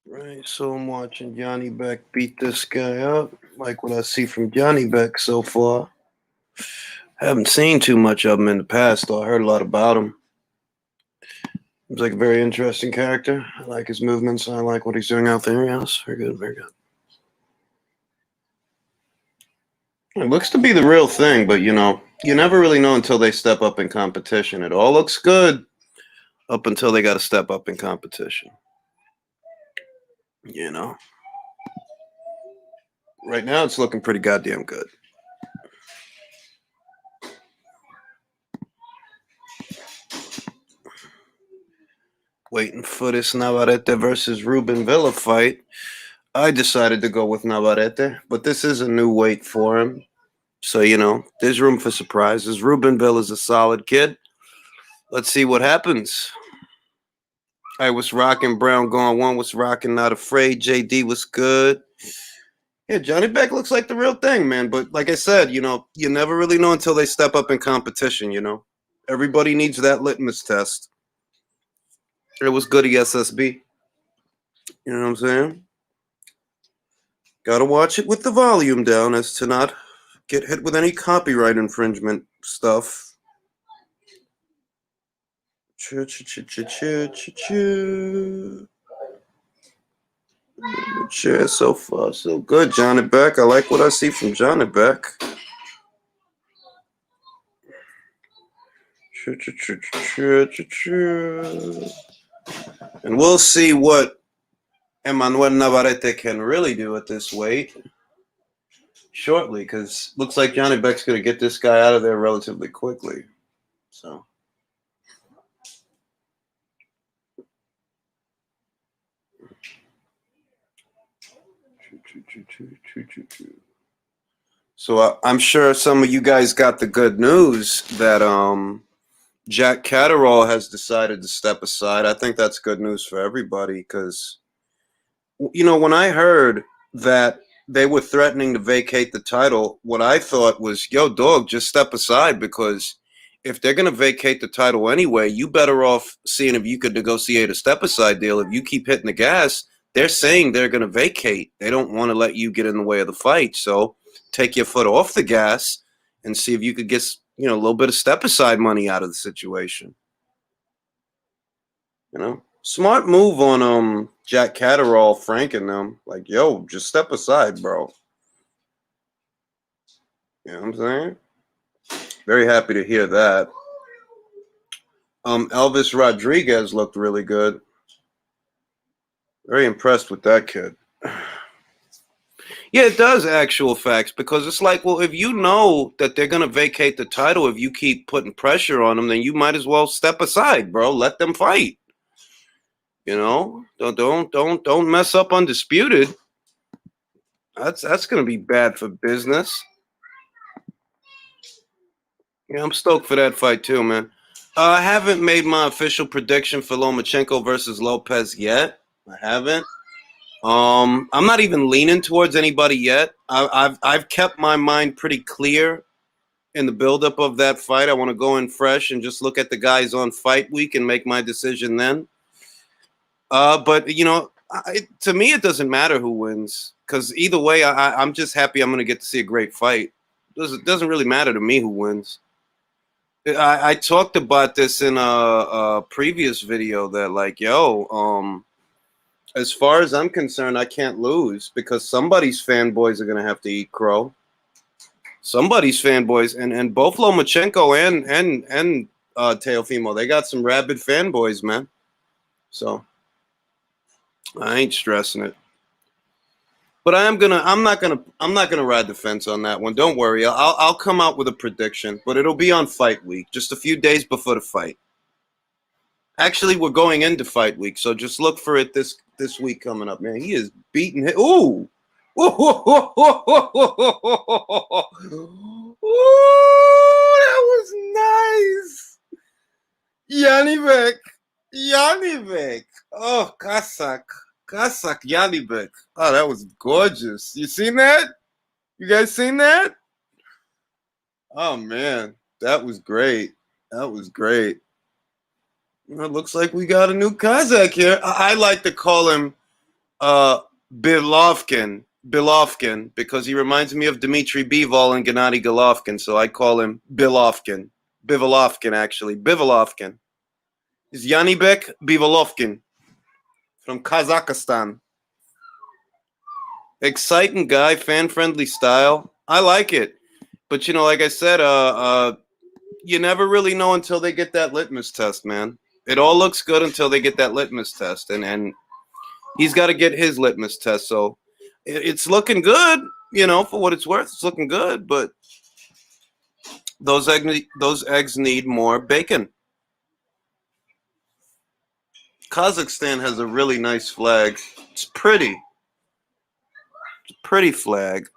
Right, so I'm watching Johnny Beck beat this guy up. Like what I see from Johnny Beck so far. Haven't seen too much of him in the past, though. I heard a lot about him. He's like a very interesting character. I like his movements. I like what he's doing out there. Yes, very good, very good. It looks to be the real thing, but you never really know until they step up in competition. It all looks good up until they got to step up in competition. You know, right now it's looking pretty goddamn good. Waiting for this Navarrete versus Ruben Villa fight. I decided to go with Navarrete, but this is a new weight for him. So, there's room for surprises. Ruben Villa is a solid kid. Let's see what happens. I was rocking Brown Gone One, was rocking Not Afraid. JD was good. Yeah, Johnny Beck looks like the real thing, man. But like I said, you never really know until they step up in competition, Everybody needs that litmus test. It was goody SSB. You know what I'm saying? Gotta watch it with the volume down as to not get hit with any copyright infringement stuff. Sure, so far so good. Johnny Beck. I like what I see from Johnny Beck. And we'll see what Emmanuel Navarrete can really do at this weight shortly, because looks like Johnny Beck's going to get this guy out of there relatively quickly. So. So I'm sure some of you guys got the good news that Jack Catterall has decided to step aside. I think that's good news for everybody because, when I heard that they were threatening to vacate the title, what I thought was, yo, dog, just step aside, because if they're going to vacate the title anyway, you better off seeing if you could negotiate a step aside deal. If you keep hitting the gas, they're saying they're going to vacate. They don't want to let you get in the way of the fight. So take your foot off the gas and see if you could get, a little bit of step aside money out of the situation. Smart move on Jack Catterall, Frank and them. Like, yo, just step aside, bro. You know what I'm saying? Very happy to hear that. Elvis Rodriguez looked really good. Very impressed with that kid. Yeah, it does, actual facts, because it's like, well, if you know that they're going to vacate the title, if you keep putting pressure on them, then you might as well step aside, bro. Let them fight. Don't mess up Undisputed. That's going to be bad for business. Yeah, I'm stoked for that fight too, man. I haven't made my official prediction for Lomachenko versus Lopez yet. I haven't. I'm not even leaning towards anybody yet. I've kept my mind pretty clear in the buildup of that fight. I want to go in fresh and just look at the guys on fight week and make my decision then. But to me, it doesn't matter who wins, because either way, I'm just happy I'm going to get to see a great fight. It doesn't really matter to me who wins. I talked about this in a previous video that, like, as far as I'm concerned, I can't lose, because somebody's fanboys are going to have to eat crow. Somebody's fanboys, and both Lomachenko and Teofimo, they got some rabid fanboys, man. So I ain't stressing it. But I'm not gonna ride the fence on that one. Don't worry. I'll come out with a prediction, but it'll be on fight week, just a few days before the fight. Actually, we're going into fight week, so just look for it this week coming up, man. He is beating it. Ooh. Ooh, that was nice. Yanivek. Oh, Kasak Yanibek. Oh, that was gorgeous. You seen that? You guys seen that? Oh, man. That was great. That was great. It looks like we got a new Kazakh here. I like to call him Uh, Bilovkin, because he reminds me of Dmitry Bivol and Gennady Golovkin, so I call him Bilovkin. Bivolovkin, actually. Bivolovkin. Is Yanibek Bivolovkin from Kazakhstan. Exciting guy, fan-friendly style. I like it. But, like I said, you never really know until they get that litmus test, man. It all looks good until they get that litmus test, and he's got to get his litmus test. So it's looking good, for what it's worth. It's looking good, but those eggs need more bacon. Kazakhstan has a really nice flag. It's pretty. It's a pretty flag.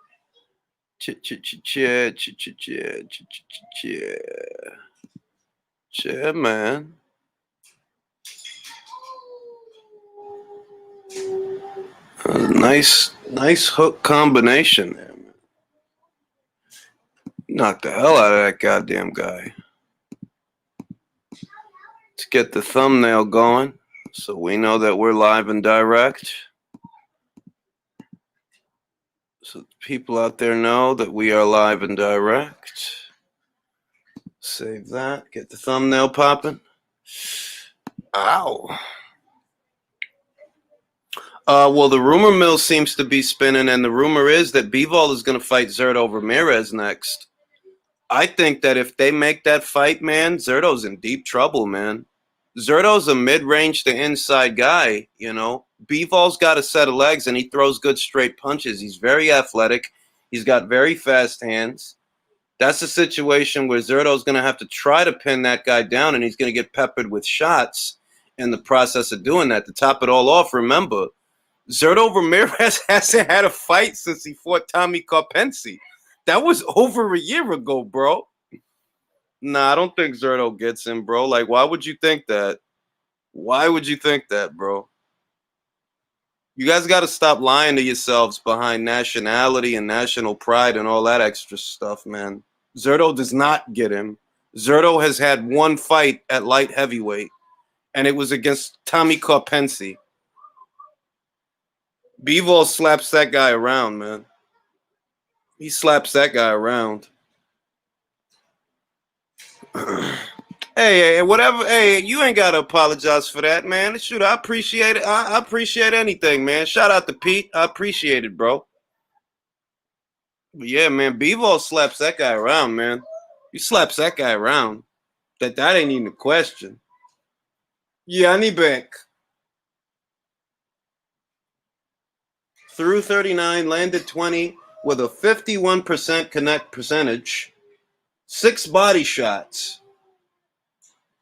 Yeah, man. Nice hook combination there, man. Knocked the hell out of that goddamn guy. Let's get the thumbnail going so we know that we're live and direct. So people out there know that we are live and direct. Save that. Get the thumbnail popping. Ow. Well, the rumor mill seems to be spinning, and the rumor is that Bivol is going to fight Zurdo Ramirez next. I think that if they make that fight, man, Zurdo's in deep trouble, man. Zurdo's a mid-range to inside guy, Bivol's got a set of legs, and he throws good straight punches. He's very athletic. He's got very fast hands. That's a situation where Zurdo's going to have to try to pin that guy down, and he's going to get peppered with shots in the process of doing that. To top it all off, remember, Zurdo Ramirez hasn't had a fight since he fought Tommy Karpensi. That was over a year ago, bro. Nah, I don't think Zurdo gets him, bro. Like, why would you think that? Why would you think that, bro? You guys got to stop lying to yourselves behind nationality and national pride and all that extra stuff, man. Zurdo does not get him. Zurdo has had one fight at light heavyweight, and it was against Tommy Karpensi. Bivol slaps that guy around, man. He slaps that guy around. Hey, whatever. Hey, you ain't got to apologize for that, man. Shoot, I appreciate it. I appreciate anything, man. Shout out to Pete. I appreciate it, bro. But yeah, man, Bivol slaps that guy around, man. He slaps that guy around. That ain't even a question. Yanni Beck. Through 39, landed 20 with a 51% connect percentage. 6 body shots.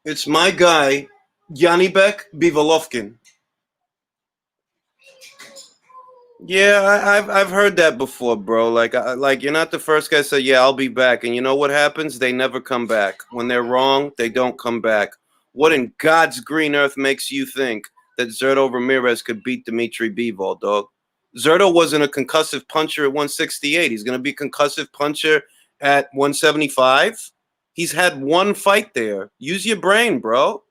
It's my guy, Yanibek Bivolovkin. Yeah, I've heard that before, bro. Like you're not the first guy to say, yeah, I'll be back. And you know what happens? They never come back. When they're wrong, they don't come back. What in God's green earth makes you think that Zurdo Ramirez could beat Dmitry Bivol, dog? Zurdo wasn't a concussive puncher at 168. He's going to be a concussive puncher at 175. He's had one fight there. Use your brain, bro.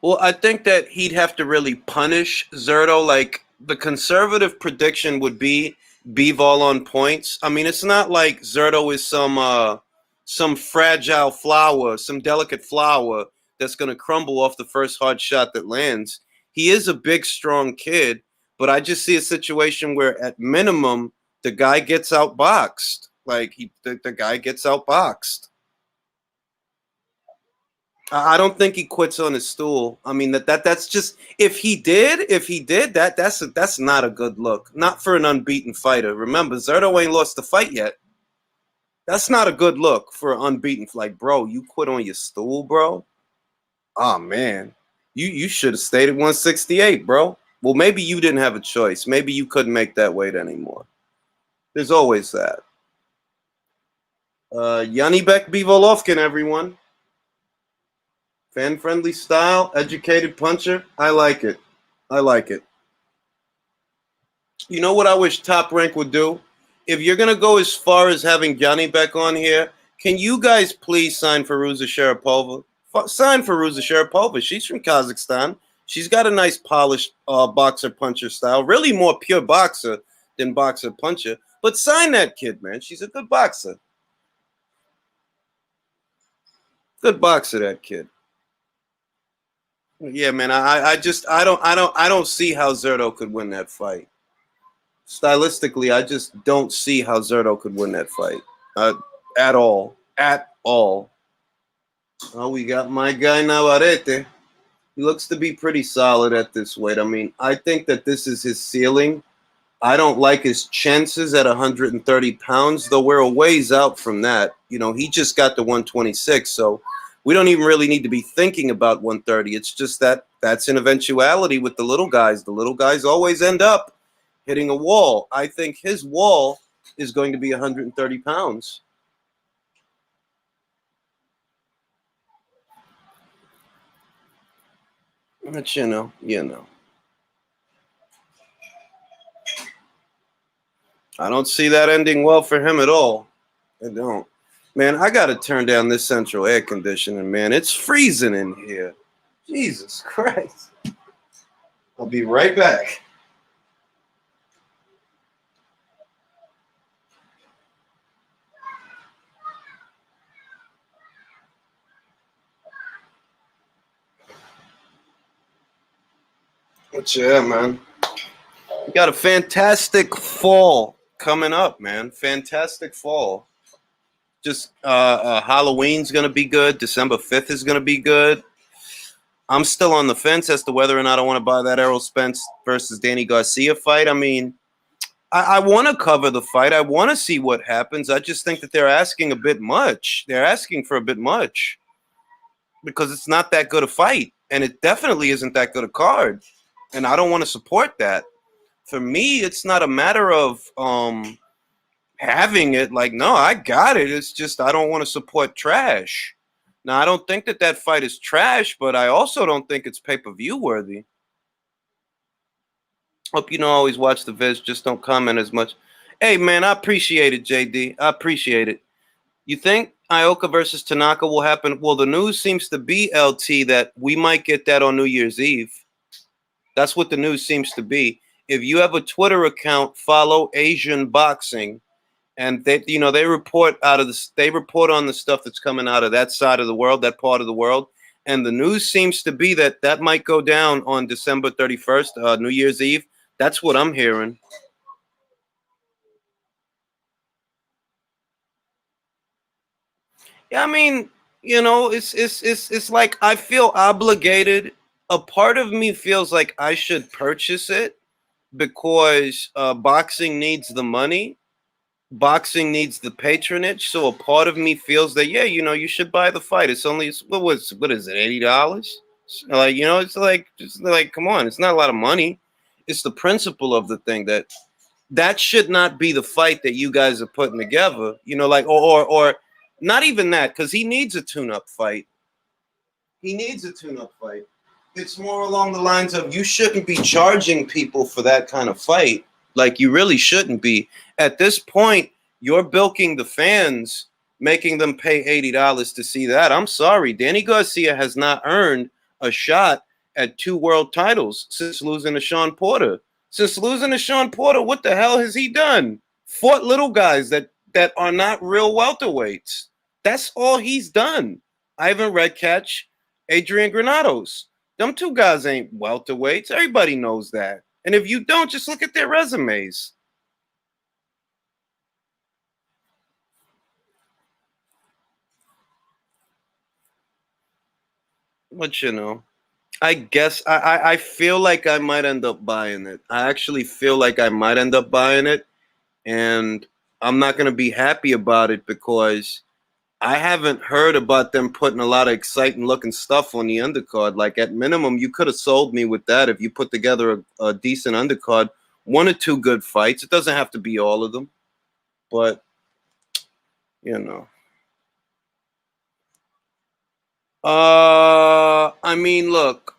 Well, I think that he'd have to really punish Zurdo. Like, the conservative prediction would be Bivol on points. I mean, it's not like Zurdo is some fragile flower, some delicate flower that's going to crumble off the first hard shot that lands. He is a big, strong kid, but I just see a situation where, at minimum, the guy gets outboxed. Like, the guy gets outboxed. I don't think he quits on his stool. I mean, that's just, if he did, that's not a good look. Not for an unbeaten fighter. Remember, Zurdo ain't lost the fight yet. That's not a good look for an unbeaten. Like, bro, you quit on your stool, bro. Oh man, you should have stayed at 168, bro. Well, maybe you didn't have a choice. Maybe you couldn't make that weight anymore. There's always that. Yanibek Bivolovkin, everyone. Fan-friendly style, educated puncher. I like it. I like it. You know what I wish Top Rank would do? If you're going to go as far as having Yanibek on here, can you guys please sign Firuza Sharapova? Sign for Ruza Sharapova. She's from Kazakhstan. She's got a nice polished boxer puncher style. Really more pure boxer than boxer puncher. But sign that kid, man. She's a good boxer. Good boxer, that kid. Yeah, man. I don't see how Zerto could win that fight. Stylistically, I just don't see how Zerto could win that fight. At all. At all. Oh, we got my guy Navarrete. He looks to be pretty solid at this weight. I mean, I think that this is his ceiling. I don't like his chances at 130 pounds, though we're a ways out from that. You know, he just got to 126, so we don't even really need to be thinking about 130. It's just that that's an eventuality with the little guys. The little guys always end up hitting a wall. I think his wall is going to be 130 pounds. But you know. I don't see that ending well for him at all. I don't. Man, I got to turn down this central air conditioning, man. It's freezing in here. Jesus Christ. I'll be right back. But yeah, man. We got a fantastic fall coming up, man. Fantastic fall. Just Halloween's going to be good. December 5th is going to be good. I'm still on the fence as to whether or not I want to buy that Errol Spence versus Danny Garcia fight. I mean, I want to cover the fight. I want to see what happens. I just think that they're asking a bit much. They're asking for a bit much because it's not that good a fight. And it definitely isn't that good a card. And I don't want to support that. For me, it's not a matter of having it. Like, no, I got it. It's just I don't want to support trash. Now, I don't think that that fight is trash, but I also don't think it's pay-per-view worthy. Hope you don't always watch the vids. Just don't comment as much. Hey, man, I appreciate it, JD. I appreciate it. You think Ioka versus Tanaka will happen? Well, the news seems to be, LT, that we might get that on New Year's Eve. That's what the news seems to be. If you have a Twitter account, follow Asian Boxing, and they report out of this. They report on the stuff that's coming out of that side of the world, that part of the world. And the news seems to be that that might go down on December 31st, New Year's Eve. That's what I'm hearing. Yeah, I mean, it's like I feel obligated. A part of me feels like I should purchase it because boxing needs the money. Boxing needs the patronage. So a part of me feels that, yeah, you should buy the fight. It's only what is it, $80? Like, it's like, come on, it's not a lot of money. It's the principle of the thing that should not be the fight that you guys are putting together. Like or not even that, because he needs a tune-up fight. He needs a tune-up fight. It's more along the lines of you shouldn't be charging people for that kind of fight. Like, you really shouldn't be. At this point, you're bilking the fans, making them pay $80 to see that. I'm sorry. Danny Garcia has not earned a shot at 2 world titles since losing to Sean Porter. Since losing to Sean Porter, what the hell has he done? Fought little guys that are not real welterweights. That's all he's done. Ivan Redkach, Adrian Granados. Them 2 guys ain't welterweights. Everybody knows that. And if you don't, just look at their resumes. But I guess I feel like I might end up buying it. I actually feel like I might end up buying it. And I'm not going to be happy about it because I haven't heard about them putting a lot of exciting looking stuff on the undercard. Like, at minimum, you could have sold me with that if you put together a decent undercard, 1 or 2 good fights. It doesn't have to be all of them, but I mean, look,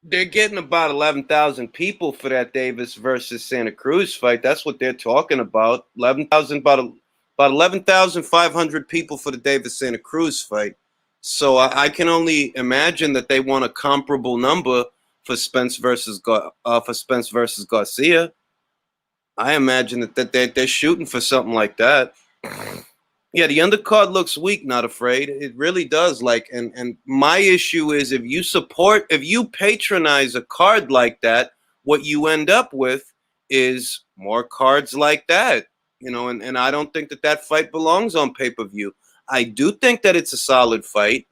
they're getting about 11,000 people for that Davis versus Santa Cruz fight. That's what they're talking about. 11,000, about 11,500 people for the Davis Santa Cruz fight. So I can only imagine that they want a comparable number for Spence versus Garcia. I imagine that they're shooting for something like that. Yeah, the undercard looks weak, not afraid. It really does. Like, and my issue is if you patronize a card like that, what you end up with is more cards like that. And I don't think that fight belongs on pay-per-view. I do think that it's a solid fight.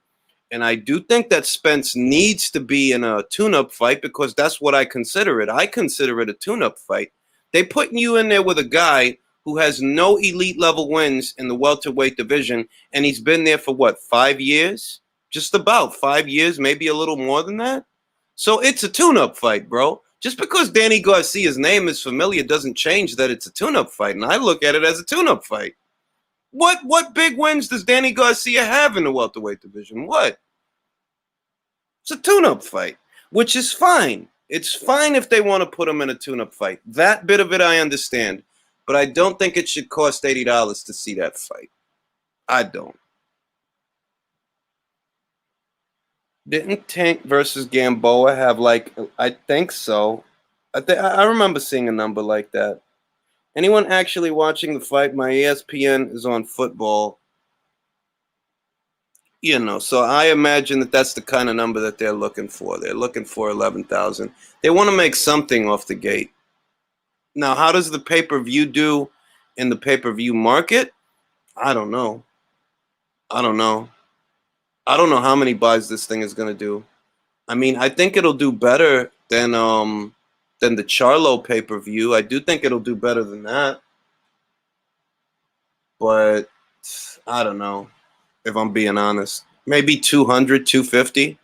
And I do think that Spence needs to be in a tune-up fight because that's what I consider it. I consider it a tune-up fight. They putting you in there with a guy who has no elite level wins in the welterweight division, and he's been there for what, 5 years? Just about 5 years, maybe a little more than that. So it's a tune-up fight, bro. Just because Danny Garcia's name is familiar doesn't change that it's a tune-up fight, and I look at it as a tune-up fight. What big wins does Danny Garcia have in the welterweight division? What? It's a tune-up fight, which is fine. It's fine if they want to put him in a tune-up fight. That bit of it I understand, but I don't think it should cost $80 to see that fight. I don't. Didn't Tank versus Gamboa have like? I think so. I remember seeing a number like that. Anyone actually watching the fight? My ESPN is on football. So I imagine that that's the kind of number that they're looking for. They're looking for 11,000. They want to make something off the gate. Now, how does the pay-per-view do in the pay-per-view market? I don't know. I don't know. I don't know how many buys this thing is going to do. I mean, I think it'll do better than the Charlo pay-per-view. I do think it'll do better than that. But I don't know, if I'm being honest. Maybe 200, 250.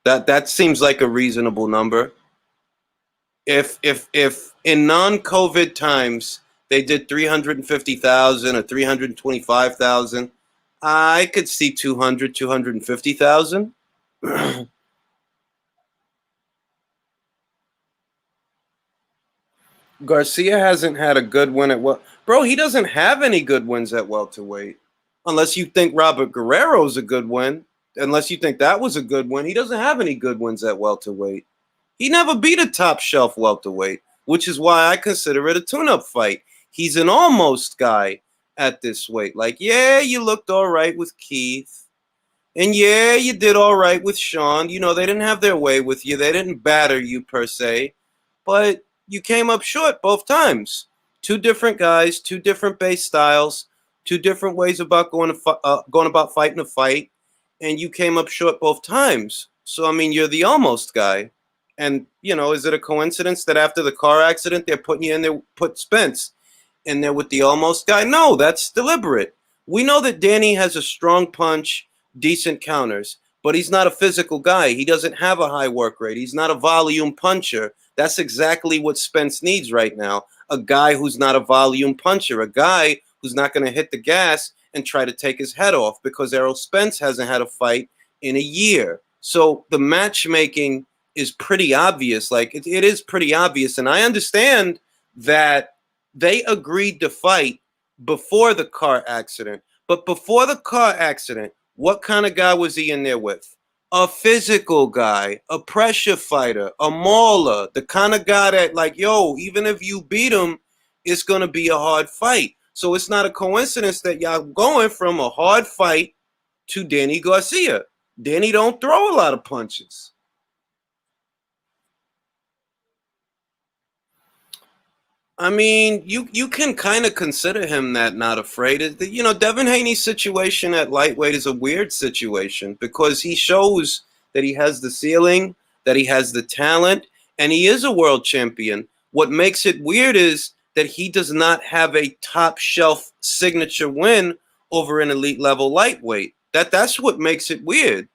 That seems like a reasonable number. If in non-COVID times they did 350,000 or 325,000, I could see 200, 250,000. Garcia hasn't had a good win at bro. He doesn't have any good wins at welterweight, unless you think Robert Guerrero's a good win. Unless you think that was a good win, he doesn't have any good wins at welterweight. He never beat a top shelf welterweight, which is why I consider it a tune-up fight. He's an almost guy at this weight. Like, yeah, you looked all right with Keith. And yeah, you did all right with Sean. They didn't have their way with you. They didn't batter you per se. But you came up short both times. Two different guys, two different base styles, two different ways about going about fighting a fight. And you came up short both times. So, I mean, you're the almost guy. And, is it a coincidence that after the car accident, they're putting you in there, put Spence in there with the almost guy? No, that's deliberate. We know that Danny has a strong punch, decent counters, but he's not a physical guy. He doesn't have a high work rate. He's not a volume puncher. That's exactly what Spence needs right now. A guy who's not a volume puncher, a guy who's not going to hit the gas and try to take his head off, because Errol Spence hasn't had a fight in a year. So the matchmaking is pretty obvious. Like, it is pretty obvious. And I understand that they agreed to fight before the car accident. But before the car accident, what kind of guy was he in there with? A physical guy, a pressure fighter, a mauler, the kind of guy that, like, yo, even if you beat him, it's going to be a hard fight. So it's not a coincidence that y'all going from a hard fight to Danny Garcia. Danny don't throw a lot of punches. I mean, you can kind of consider him that not afraid. Devin Haney's situation at lightweight is a weird situation because he shows that he has the ceiling, that he has the talent, and he is a world champion. What makes it weird is that he does not have a top shelf signature win over an elite level lightweight. That's what makes it weird.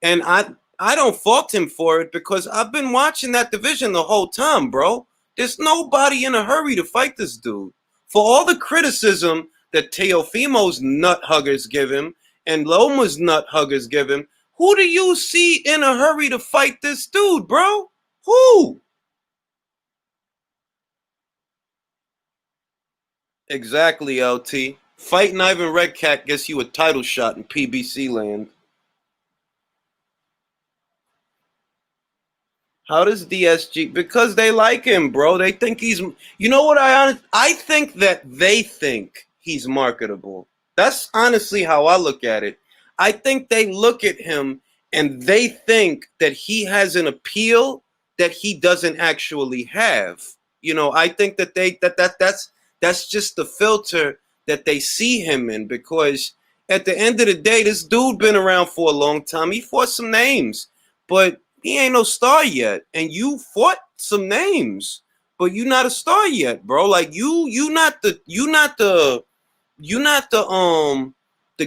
And I don't fault him for it because I've been watching that division the whole time, bro. There's nobody in a hurry to fight this dude. For all the criticism that Teofimo's nut huggers give him and Loma's nut huggers give him, who do you see in a hurry to fight this dude, bro? Who? Exactly, LT. Fighting Ivan Redcat gets you a title shot in PBC land. How does DSG? Because they like him, bro. They think he's. You know what? I think that they think he's marketable. That's honestly how I look at it. I think they look at him and they think that he has an appeal that he doesn't actually have. I think that that's just the filter that they see him in, because at the end of the day, this dude been around for a long time. He fought some names, but he ain't no star yet. And you fought some names, but you not a star yet, bro. Like you not the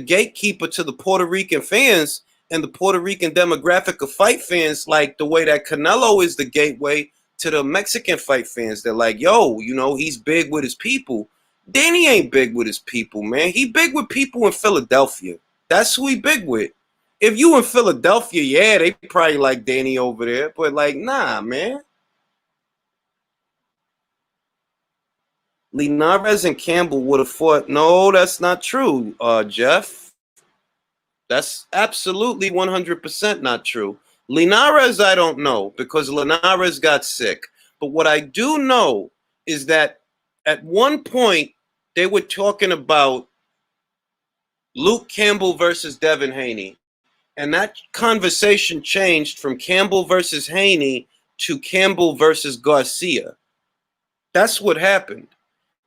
gatekeeper to the Puerto Rican fans and the Puerto Rican demographic of fight fans, like the way that Canelo is the gateway to the Mexican fight fans. They're like, yo, he's big with his people. Danny ain't big with his people, man. He big with people in Philadelphia. That's who he big with. If you in Philadelphia, yeah, they probably like Danny over there, but like, nah, man. Linares and Campbell would have fought. No, that's not true, Jeff. That's absolutely 100% not true. Linares, I don't know, because Linares got sick. But what I do know is that at one point they were talking about Luke Campbell versus Devin Haney. And that conversation changed from Campbell versus Haney to Campbell versus Garcia. That's what happened.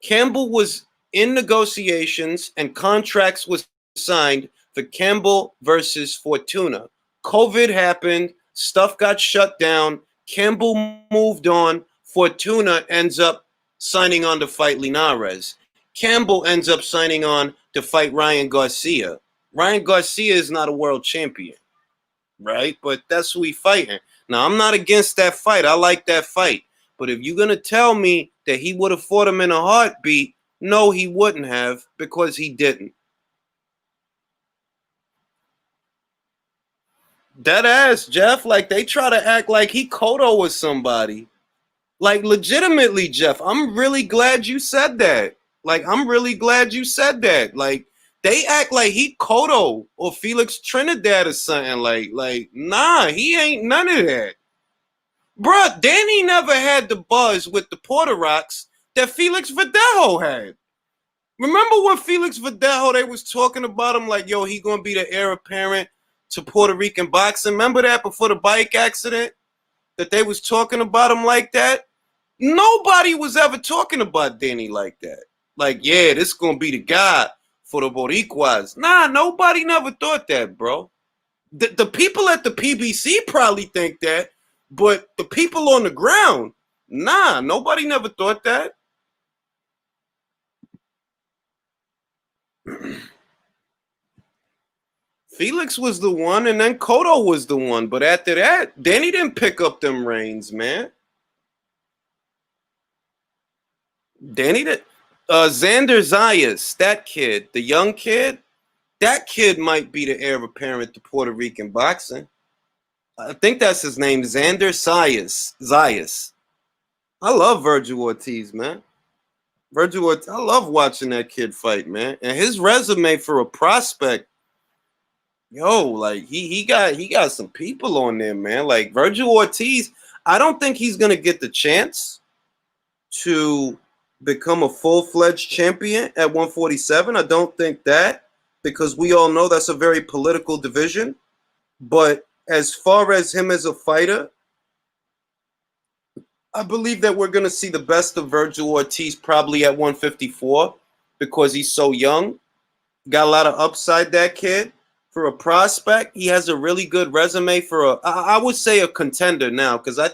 Campbell was in negotiations and contracts was signed for Campbell versus Fortuna. COVID happened, stuff got shut down, Campbell moved on, Fortuna ends up signing on to fight Linares. Campbell ends up signing on to fight Ryan Garcia. Ryan Garcia is not a world champion, right? But that's who he fighting. Now, I'm not against that fight. I like that fight. But if you're going to tell me that he would have fought him in a heartbeat, no, he wouldn't have, because he didn't. Dead ass, Jeff. Like, they try to act like he Kodo was somebody. Like, legitimately, Jeff, I'm really glad you said that. Like, I'm really glad you said that. Like, they act like he Kodo or Felix Trinidad or something. Like, nah, he ain't none of that. Bruh, Danny never had the buzz with the Puerto Rocks that Felix Verdejo had. Remember when Felix Verdejo, they was talking about him like, yo, he gonna be the heir apparent to Puerto Rican boxing? Remember that before the bike accident? That they was talking about him like that? Nobody was ever talking about Danny like that. Like, yeah, this is gonna be the guy for the Boricuas. Nah, nobody never thought that, bro. The people at the PBC probably think that, but the people on the ground, nah, nobody never thought that. Felix was the one, and then Cotto was the one. But after that, Danny didn't pick up them reins, man. Danny did. Xander Zayas, that kid, the young kid, that kid might be the heir apparent to Puerto Rican boxing. I think that's his name, Xander Zayas. Zayas. I love Virgil Ortiz, man. Virgil Ortiz, I love watching that kid fight, man. And his resume for a prospect, yo, like he got some people on there, man. Like Virgil Ortiz, I don't think he's gonna get the chance to become a full-fledged champion at 147. I don't think that, because we all know that's a very political division. But as far as him as a fighter, I believe that we're going to see the best of Virgil Ortiz probably at 154, because he's so young. Got a lot of upside, that kid. For a prospect, he has a really good resume for I would say a contender now, because I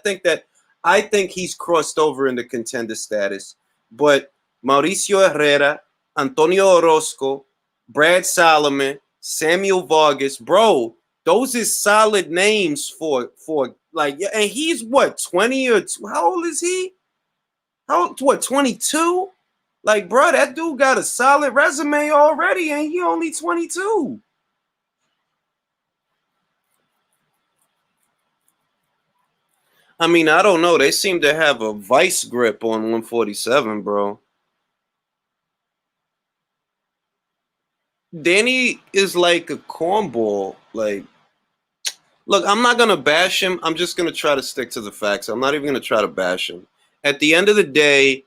think he's crossed over into contender status. But Mauricio Herrera, Antonio Orozco, Brad Solomon, Samuel Vargas, bro, those is solid names for like, and he's what, 20 or how old is he? What, 22? Like, bro, that dude got a solid resume already, and he only 22. I mean, I don't know. They seem to have a vice grip on 147, bro. Danny is like a cornball. Like, Look, I'm not gonna bash him. I'm just gonna try to stick to the facts. I'm not even gonna try to bash him. At the end of the day,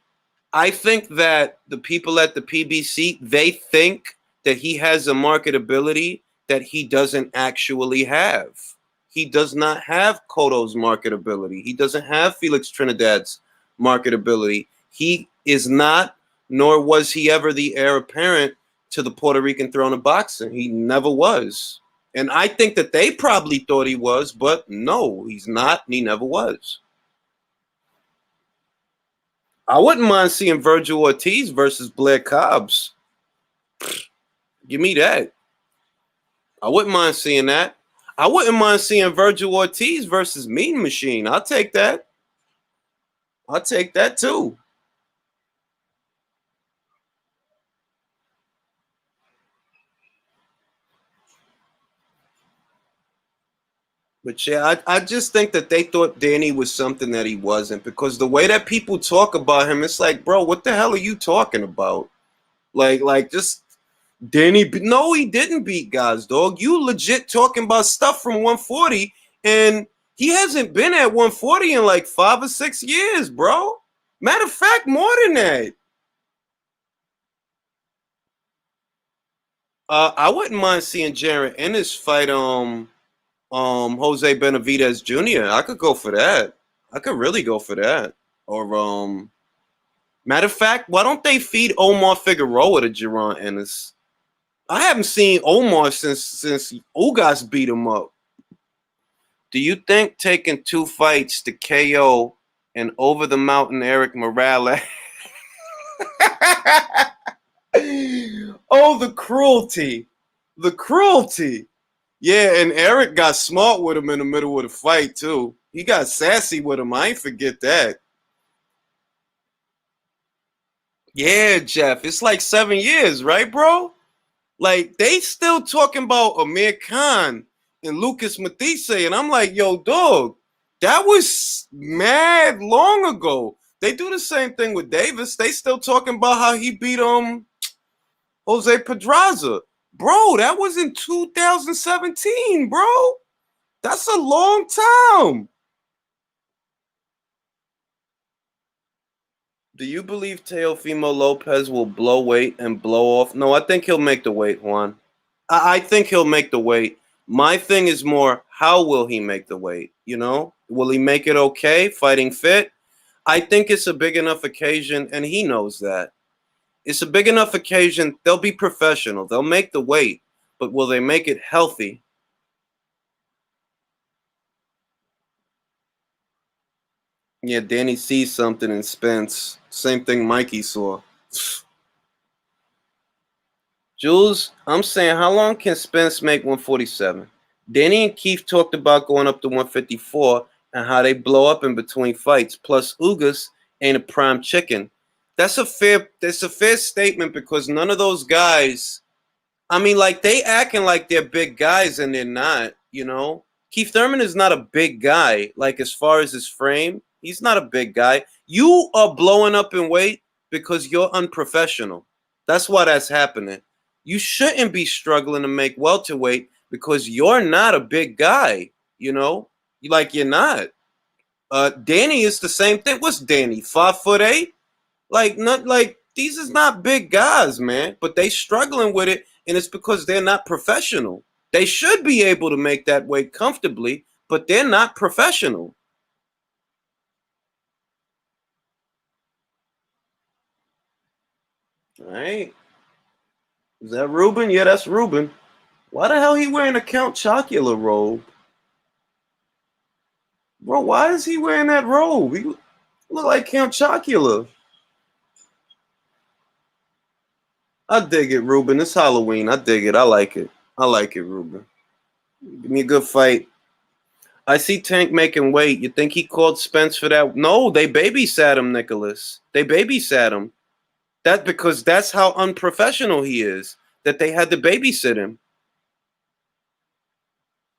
I think that the people at the PBC, they think that he has a marketability that he doesn't actually have. He does not have Cotto's marketability. He doesn't have Felix Trinidad's marketability. He is not, nor was he ever the heir apparent to the Puerto Rican throne of boxing. He never was. And I think that they probably thought he was, but no, he's not, and he never was. I wouldn't mind seeing Virgil Ortiz versus Blair Cobbs. Give me that. I wouldn't mind seeing that. I wouldn't mind seeing Virgil Ortiz versus Mean Machine. I'll take that. I'll take that too. But yeah, I just think that they thought Danny was something that he wasn't, because the way that people talk about him, it's like, bro, what the hell are you talking about? Like just Danny. No, he didn't beat guys, dog. You legit talking about stuff from 140, and he hasn't been at 140 in like 5 or 6 years, bro. Matter of fact, more than that. I wouldn't mind seeing Jared Ennis fight Jose Benavidez Jr. I could go for that. I could really go for that. Or matter of fact, why don't they feed Omar Figueroa to Jaron Ennis? I haven't seen Omar since Ugas beat him up. Do you think taking 2 fights to KO and over the mountain Eric Morales? Oh, the cruelty. The cruelty. Yeah, and Eric got smart with him in the middle of the fight, too. He got sassy with him. I ain't forget that. Yeah, Jeff. It's like 7 years, right, bro? Like, they still talking about Amir Khan and Lucas Matisse, and I'm like, yo, dog, that was mad long ago. They do the same thing with Davis. They still talking about how he beat Jose Pedraza. Bro, that was in 2017, bro. That's a long time. Do you believe Teofimo Lopez will blow weight and blow off? No, I think he'll make the weight, Juan. I think he'll make the weight. My thing is more, how will he make the weight? You know, will he make it okay, fighting fit? I think it's a big enough occasion, and he knows that. It's a big enough occasion. They'll be professional. They'll make the weight, but will they make it healthy? Yeah, Danny sees something in Spence. Same thing Mikey saw. Jules, I'm saying, how long can Spence make 147? Danny and Keith talked about going up to 154 and how they blow up in between fights. Plus, Ugas ain't a prime chicken. That's a fair statement, because none of those guys, I mean, like, they acting like they're big guys and they're not, you know? Keith Thurman is not a big guy, like, as far as his frame. He's not a big guy. You are blowing up in weight because you're unprofessional. That's why that's happening. You shouldn't be struggling to make welterweight because you're not a big guy, you know? Like, you're not. Danny is the same thing. What's Danny? 5'8"? Like, not like, these is not big guys, man. But they struggling with it, and it's because they're not professional. They should be able to make that weight comfortably, but they're not professional. All right. Is that Ruben? Yeah, that's Ruben. Why the hell he wearing a Count Chocula robe? Bro, why is he wearing that robe? He look like Count Chocula. I dig it, Ruben. It's Halloween. I dig it. I like it. I like it, Ruben. Give me a good fight. I see Tank making weight. You think he called Spence for that? No, they babysat him, Nicholas. They babysat him. That because that's how unprofessional he is. That they had to babysit him.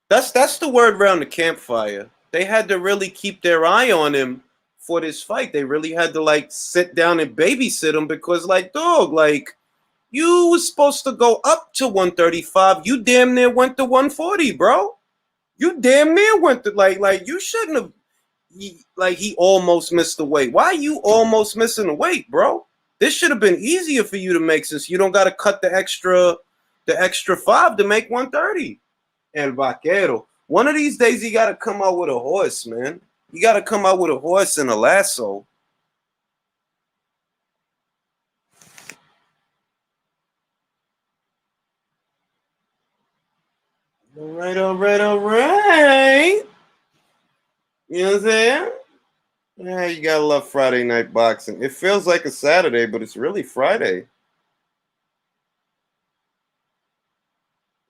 That's the word around the campfire. They had to really keep their eye on him for this fight. They really had to like sit down and babysit him because, like, dog, like, you was supposed to go up to 135. You damn near went to 140, bro. You damn near went to like you shouldn't have. He almost missed the weight. Why are you almost missing the weight, bro? This should have been easier for you to make since you don't got to cut the extra 5 to make 130. El Vaquero. One of these days, you got to come out with a horse, man. You got to come out with a horse and a lasso. All right, all right, all right. You know what I'm saying? Yeah, you gotta love Friday night boxing. It feels like a Saturday, but it's really Friday.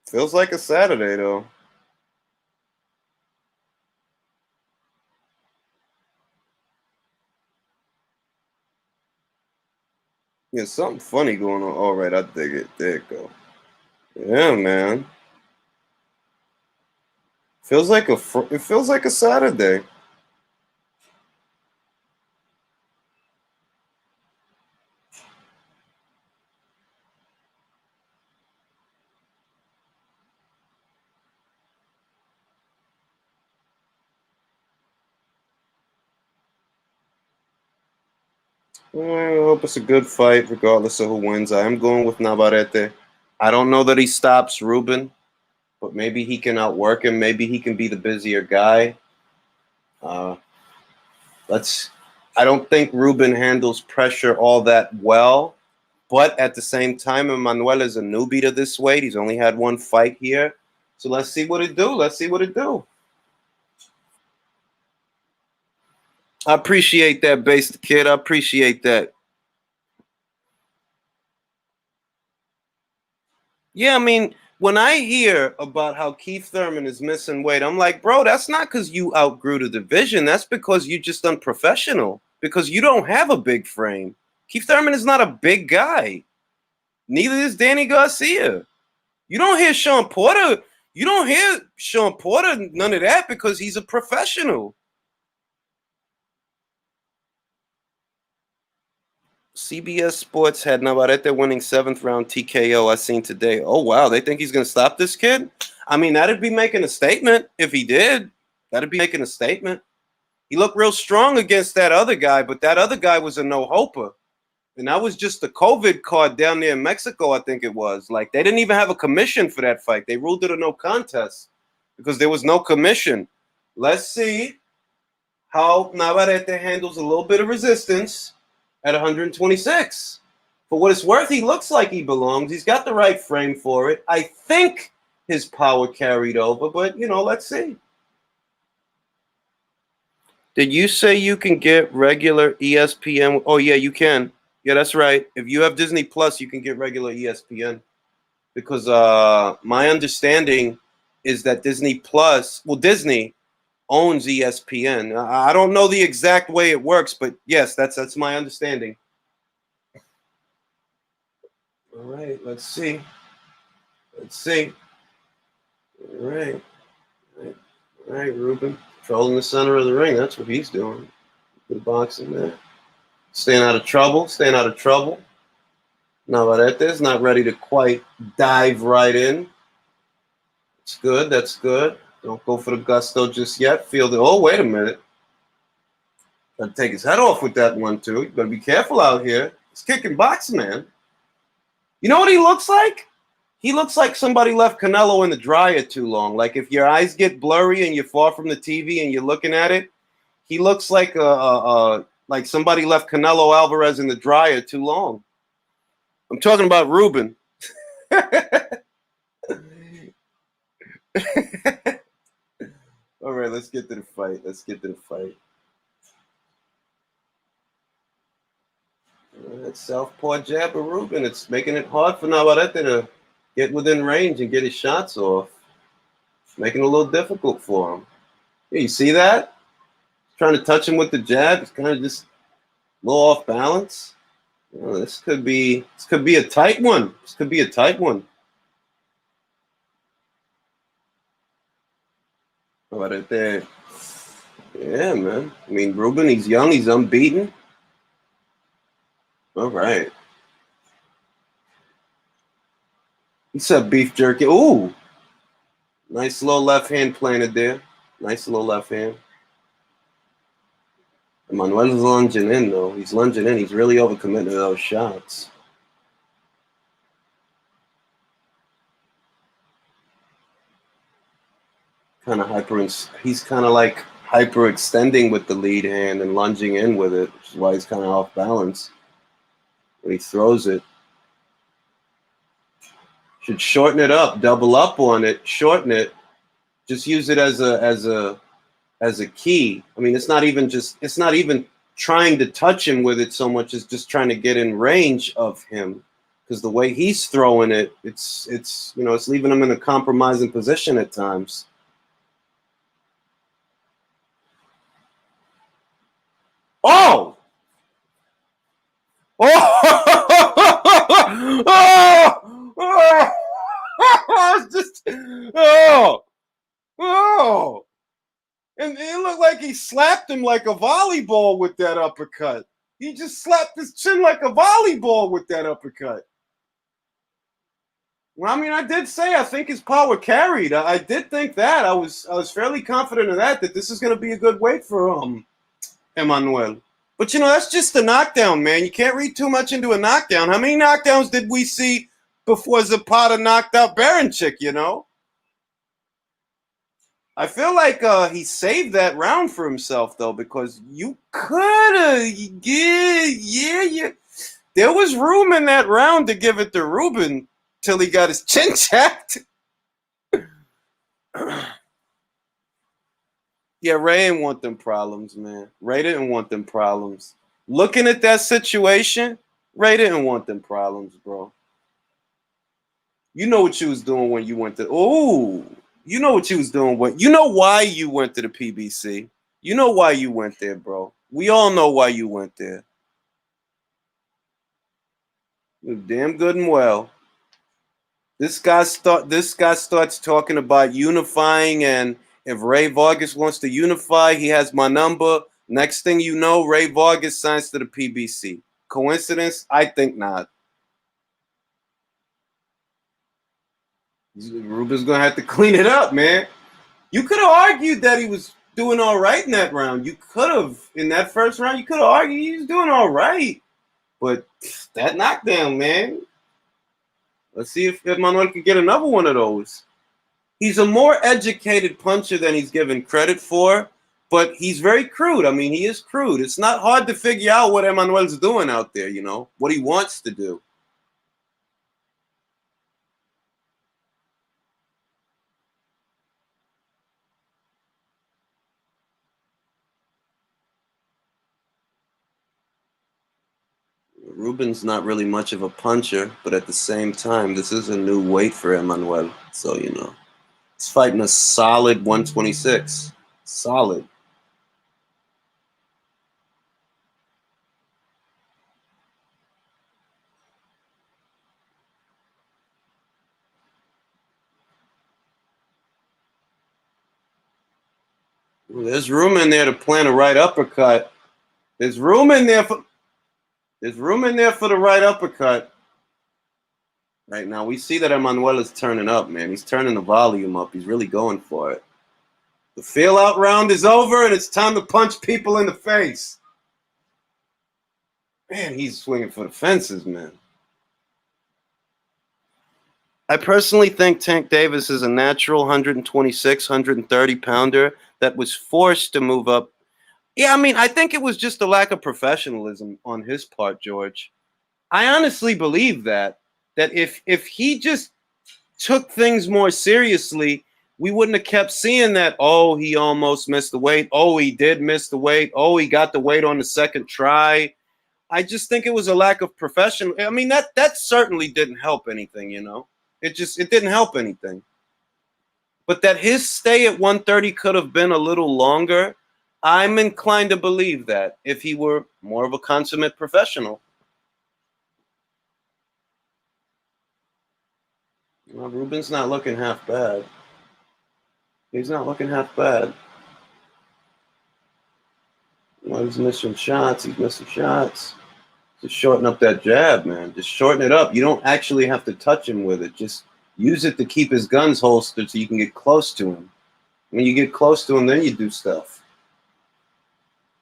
Feels like a Saturday though. Yeah, something funny going on. All right, I dig it. There you go. Yeah, man. It feels like a Saturday. I hope it's a good fight, regardless of who wins. I am going with Navarrete. I don't know that he stops Ruben, but maybe he can outwork him. Maybe he can be the busier guy. Uh, let's. I don't think Ruben handles pressure all that well, but at the same time, Emmanuel is a newbie to this weight. He's only had one fight here, so let's see what it do. Let's see what it do. I appreciate that, base kid. I appreciate that. Yeah, I mean, when I hear about how Keith Thurman is missing weight, I'm like, bro, that's not because you outgrew the division. That's because you just unprofessional. Because you don't have a big frame. Keith Thurman is not a big guy. Neither is Danny Garcia. You don't hear Sean Porter. You don't hear Sean Porter none of that because he's a professional. CBS Sports had Navarrete winning 7th round TKO. I seen today. Oh wow, they think he's gonna stop this kid? I mean, that'd be making a statement if he did. That'd be making a statement. He looked real strong against that other guy, but that other guy was a no-hoper. And that was just the COVID card down there in Mexico, I think it was. Like, they didn't even have a commission for that fight. They ruled it a no contest because there was no commission. Let's see how Navarrete handles a little bit of resistance at 126. For what it's worth, he looks like he belongs. He's got the right frame for it. I think his power carried over, but, let's see. Did you say you can get regular ESPN? Oh, yeah, you can. Yeah, that's right. If you have Disney Plus, you can get regular ESPN. Because my understanding is that Disney owns ESPN. I don't know the exact way it works, but yes, that's my understanding. All right, let's see. Let's see. All right. All right, Ruben. Trolling the center of the ring. That's what he's doing. Good boxing, man. Staying out of trouble. Staying out of trouble. Navarrete's not ready to quite dive right in. It's good. That's good. Don't go for the gusto just yet. Feel the. Oh, wait a minute. Got to take his head off with that one, too. You better be careful out here. He's kicking boxing, man. You know what he looks like? He looks like somebody left Canelo in the dryer too long. Like if your eyes get blurry and you're far from the TV and you're looking at it, he looks like like somebody left Canelo Alvarez in the dryer too long. I'm talking about Ruben. All right, let's get to the fight. That southpaw jab of Ruben. It's making it hard for Navarrete to get within range and get his shots off. It's making it a little difficult for him. Yeah, you see that? Trying to touch him with the jab. It's kind of just a little off balance. This could be a tight one. This could be a tight one. Right there. Yeah, man. I mean, Ruben, he's young. He's unbeaten. All right. He said beef jerky. Ooh. Nice little left hand planted there. Nice little left hand. Manuel's lunging in, though. He's lunging in. He's really overcommitting to those shots. He's kind of like hyperextending with the lead hand and lunging in with it, which is why he's kind of off balance when he throws it. Should shorten it up, double up on it, shorten it. Just use it as a key. I mean, it's not even trying to touch him with it so much as just trying to get in range of him, because the way he's throwing it, it's leaving him in a compromising position at times. Oh! Oh! Oh! Oh! Just oh! And it looked like he slapped him like a volleyball with that uppercut. He just slapped his chin like a volleyball with that uppercut. Well, I mean, I did say I think his power carried. I did think that. I was fairly confident of that this is going to be a good weight for Emmanuel. But that's just a knockdown, man. You can't read too much into a knockdown. How many knockdowns did we see before Zapata knocked out Baranchik? I feel like he saved that round for himself, though, because you could have, yeah. There was room in that round to give it to Ruben till he got his chin checked. Yeah, Ray didn't want them problems, man. Ray didn't want them problems. Looking at that situation, Ray didn't want them problems, bro. You know what you was doing when you went to... Oh, you know what you was doing when... You know why you went to the PBC. You know why you went there, bro. We all know why you went there. You're damn good and well. This guy starts talking about unifying, and if Ray Vargas wants to unify, he has my number. Next thing you know, Ray Vargas signs to the PBC. Coincidence? I think not. Ruben's going to have to clean it up, man. You could have argued that he was doing all right in that round. You could have, in that first round, you could have argued he was doing all right. But that knockdown, man. Let's see if Manuel can get another one of those. He's a more educated puncher than he's given credit for, but he's very crude. I mean, he is crude. It's not hard to figure out what Emmanuel's doing out there, what he wants to do. Ruben's not really much of a puncher, but at the same time, this is a new weight for Emmanuel. So, he's fighting a solid 126. Solid. There's room in there to plant a right uppercut. There's room in there for the right uppercut. Right now, we see that Emmanuel is turning up, man. He's turning the volume up. He's really going for it. The feel-out round is over, and it's time to punch people in the face. Man, he's swinging for the fences, man. I personally think Tank Davis is a natural 126, 130-pounder that was forced to move up. Yeah, I mean, I think it was just a lack of professionalism on his part, George. I honestly believe that if he just took things more seriously, we wouldn't have kept seeing that, oh, he almost missed the weight. Oh, he did miss the weight. Oh, he got the weight on the second try. I just think it was a lack of professional. I mean, that certainly didn't help anything, It didn't help anything. But that his stay at 130 could have been a little longer, I'm inclined to believe that if he were more of a consummate professional. Well, Ruben's not looking half bad. He's not looking half bad. Well, he's missing shots. Just shorten up that jab, man. Just shorten it up. You don't actually have to touch him with it. Just use it to keep his guns holstered so you can get close to him. When you get close to him, then you do stuff.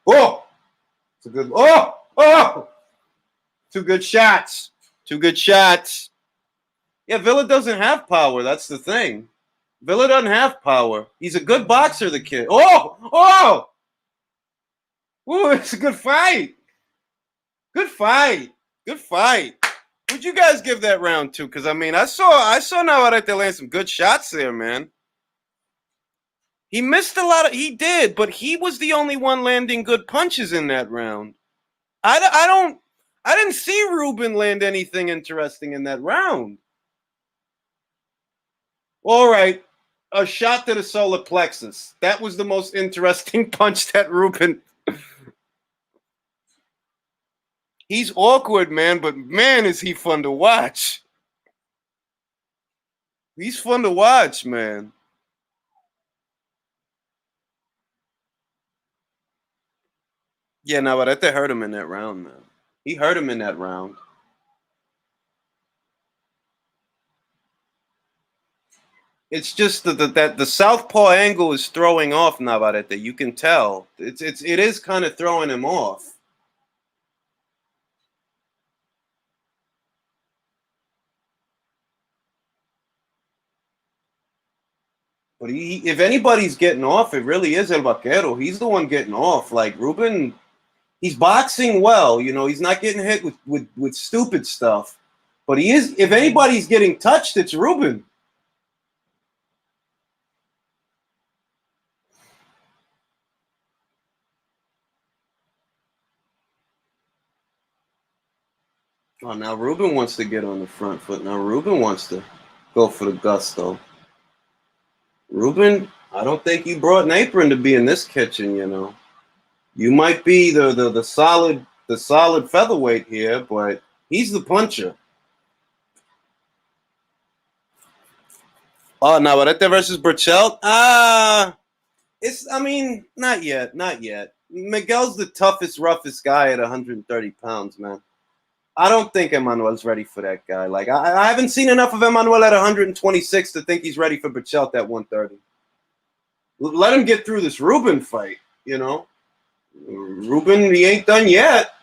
Oh! It's a good. Oh! Oh! Two good shots. Two good shots. Yeah, Villa doesn't have power. That's the thing. Villa doesn't have power. He's a good boxer, the kid. Oh! Oh! Ooh, it's a good fight. Good fight. Good fight. Who'd you guys give that round to? Because I mean, I saw Navarrete land some good shots there, man. He missed a lot of. He did, but he was the only one landing good punches in that round. I didn't see Ruben land anything interesting in that round. All right, a shot to the solar plexus. That was the most interesting punch that Ruben. He's awkward, man, but man, is he fun to watch. He's fun to watch, man. Yeah, Navarrete hurt him in that round, man. He hurt him in that round. It's just that the southpaw angle is throwing off Navarrete. You can tell. It is kind of throwing him off. But if anybody's getting off, it really is El Vaquero. He's the one getting off. Like Ruben, he's boxing well. You know, he's not getting hit with stupid stuff. But he is. If anybody's getting touched, it's Ruben. Oh, now Ruben wants to get on the front foot. Now Ruben wants to go for the gusto. Ruben, I don't think you brought an apron to be in this kitchen, you know. You might be the solid featherweight here, but he's the puncher. Oh, Navarrete versus Burchell? Not yet, not yet. Miguel's the toughest, roughest guy at 130 pounds, man. I don't think Emmanuel's ready for that guy. Like, I haven't seen enough of Emmanuel at 126 to think he's ready for Burchell at 130. Let him get through this Ruben fight, you know. Ruben, he ain't done yet.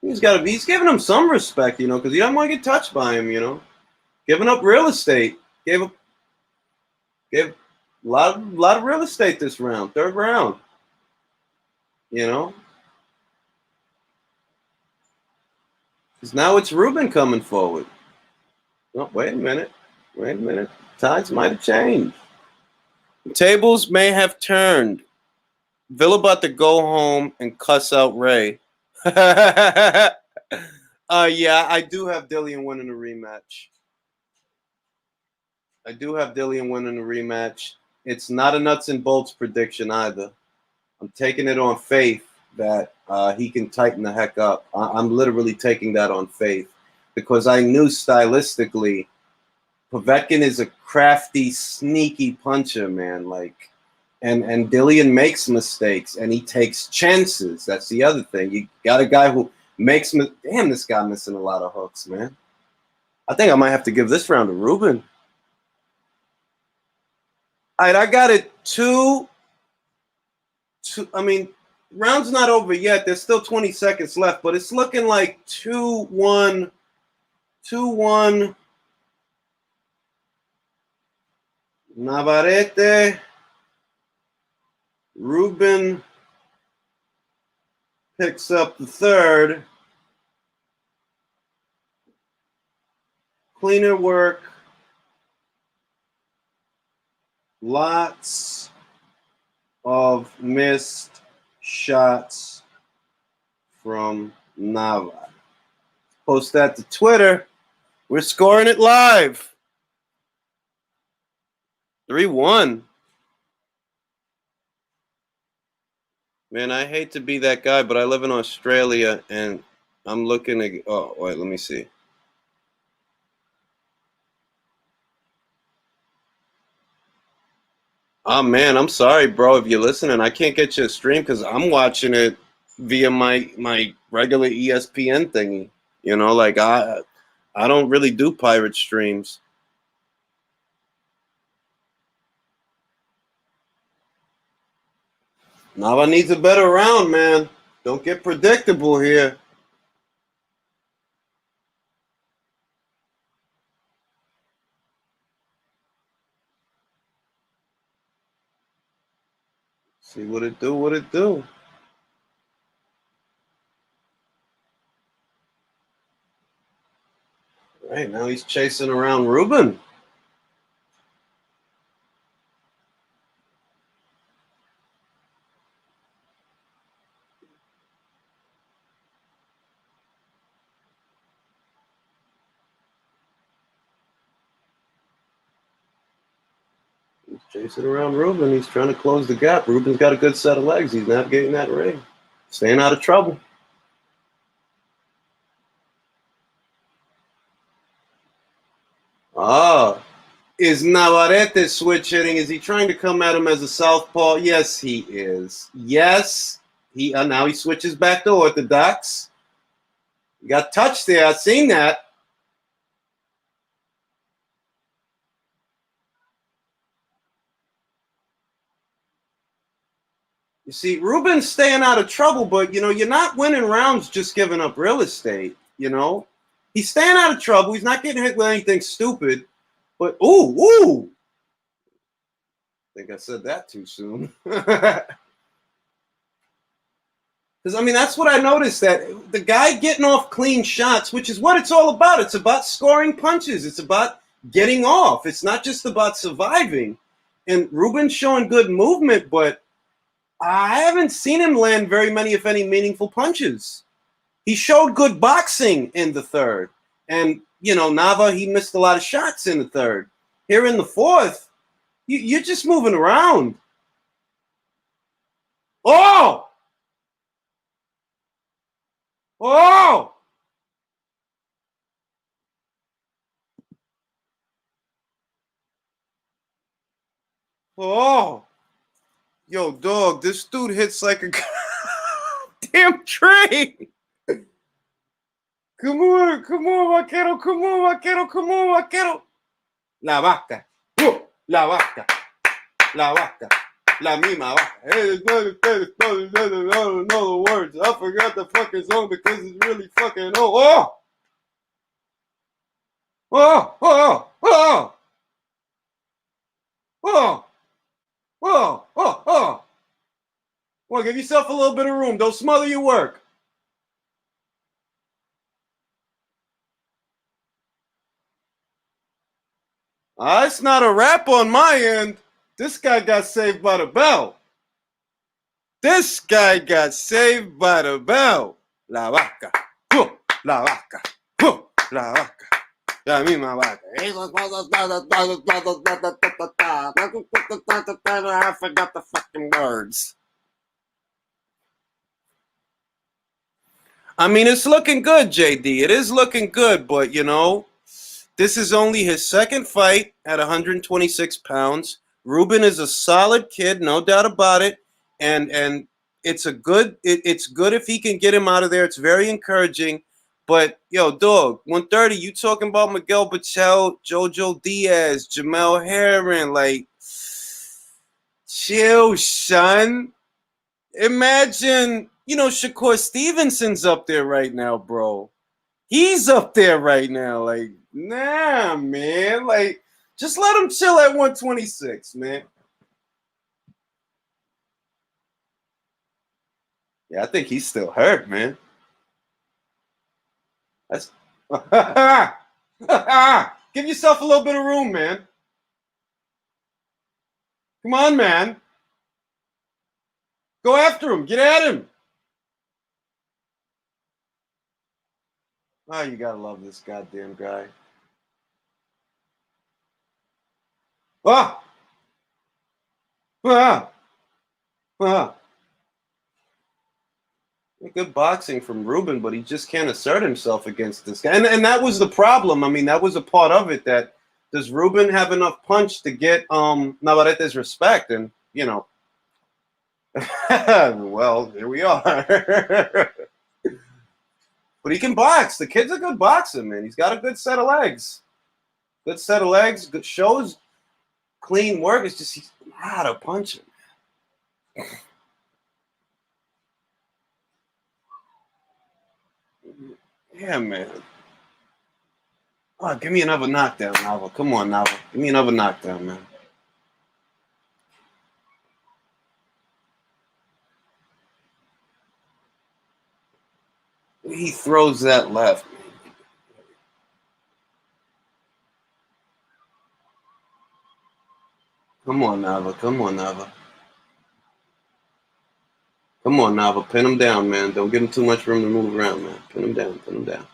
He's giving him some respect, you know, because he doesn't want to get touched by him, you know. Giving up real estate. Gave a lot of real estate this round, third round. You know. Because now it's Ruben coming forward. Oh, wait a minute. Wait a minute. Tides might have changed. The tables may have turned. Villa about to go home and cuss out Ray. Yeah, I do have Dillian winning the rematch. I do have Dillian winning the rematch. It's not a nuts and bolts prediction either. I'm taking it on faith that he can tighten the heck up. I'm literally taking that on faith because I knew stylistically Povetkin is a crafty, sneaky puncher, man. Like, and Dillian makes mistakes and he takes chances. That's the other thing. You got a guy who makes damn, this guy missing a lot of hooks, man. I think I might have to give this round to Ruben. All right, I got it two. I mean, round's not over yet. There's still 20 seconds left, but it's looking like 2-1. 2-1. Navarrete. Ruben picks up the third. Cleaner work. Lots of missed shots from Nava. Post that to Twitter. We're scoring it live. 3-1. Man, I hate to be that guy, but I live in Australia and I'm looking to. Oh, wait, let me see. Oh man, I'm sorry, bro. If you're listening, I can't get you a stream because I'm watching it via my regular ESPN thingy. You know, like I don't really do pirate streams. Nava needs a better round, man. Don't get predictable here. See what it do, what it do. Right now he's chasing around Ruben. He's chasing around Ruben. He's trying to close the gap. Ruben's got a good set of legs. He's navigating that ring. Staying out of trouble. Ah. Is Navarrete switch hitting? Is he trying to come at him as a southpaw? Yes, he is. Yes, he. Now he switches back to orthodox. He got touched there. I've seen that. You see, Ruben's staying out of trouble, but you're not winning rounds just giving up real estate. He's staying out of trouble. He's not getting hit with anything stupid. But ooh. I think I said that too soon. Because, that's what I noticed, that the guy getting off clean shots, which is what it's all about. It's about scoring punches. It's about getting off. It's not just about surviving. And Ruben's showing good movement, but I haven't seen him land very many, if any, meaningful punches. He showed good boxing in the third. And, Nava, he missed a lot of shots in the third. Here in the fourth, you're just moving around. Oh! Oh! Oh! Yo, dog, this dude hits like a damn train. Come on, vaquero, vaquero. La vaca, la vaca, la vaca, la misma vaca. Hey, no the words. I forgot the fucking song because it's really fucking old. Oh. Well, give yourself a little bit of room. Don't smother your work. It's not a wrap on my end. This guy got saved by the bell. This guy got saved by the bell. La vaca. La vaca. La vaca. La misma vaca. I forgot the fucking words. It's looking good, JD. It is looking good, but this is only his second fight at 126 pounds. Ruben is a solid kid, no doubt about it. And it's good if he can get him out of there. It's very encouraging. But, yo, dog, 130, you talking about Miguel Bachel, Jojo Diaz, Jamel Herring, like, chill, son. Imagine, Shakur Stevenson's up there right now, bro. He's up there right now. Like, nah, man. Like, just let him chill at 126, man. Yeah, I think he's still hurt, man. That's give yourself a little bit of room, man. Come on, man. Go after him. Get at him. Oh, you gotta love this goddamn guy. Ah! Ah! Ah! Good boxing from Ruben, but he just can't assert himself against this guy. And that was the problem. That was a part of it, that does Ruben have enough punch to get Navarrete's respect? And well, here we are. But he can box. The kid's a good boxer, man. He's got a good set of legs. Good set of legs. Good shows. Clean work. It's just he's not a puncher. Yeah, man. Oh, give me another knockdown, Nava. Come on, Nava. Give me another knockdown, man. He throws that left. Come on, Nava. Come on, Nava. Come on, Nava. Pin him down, man. Don't give him too much room to move around, man. Pin him down. Pin him down.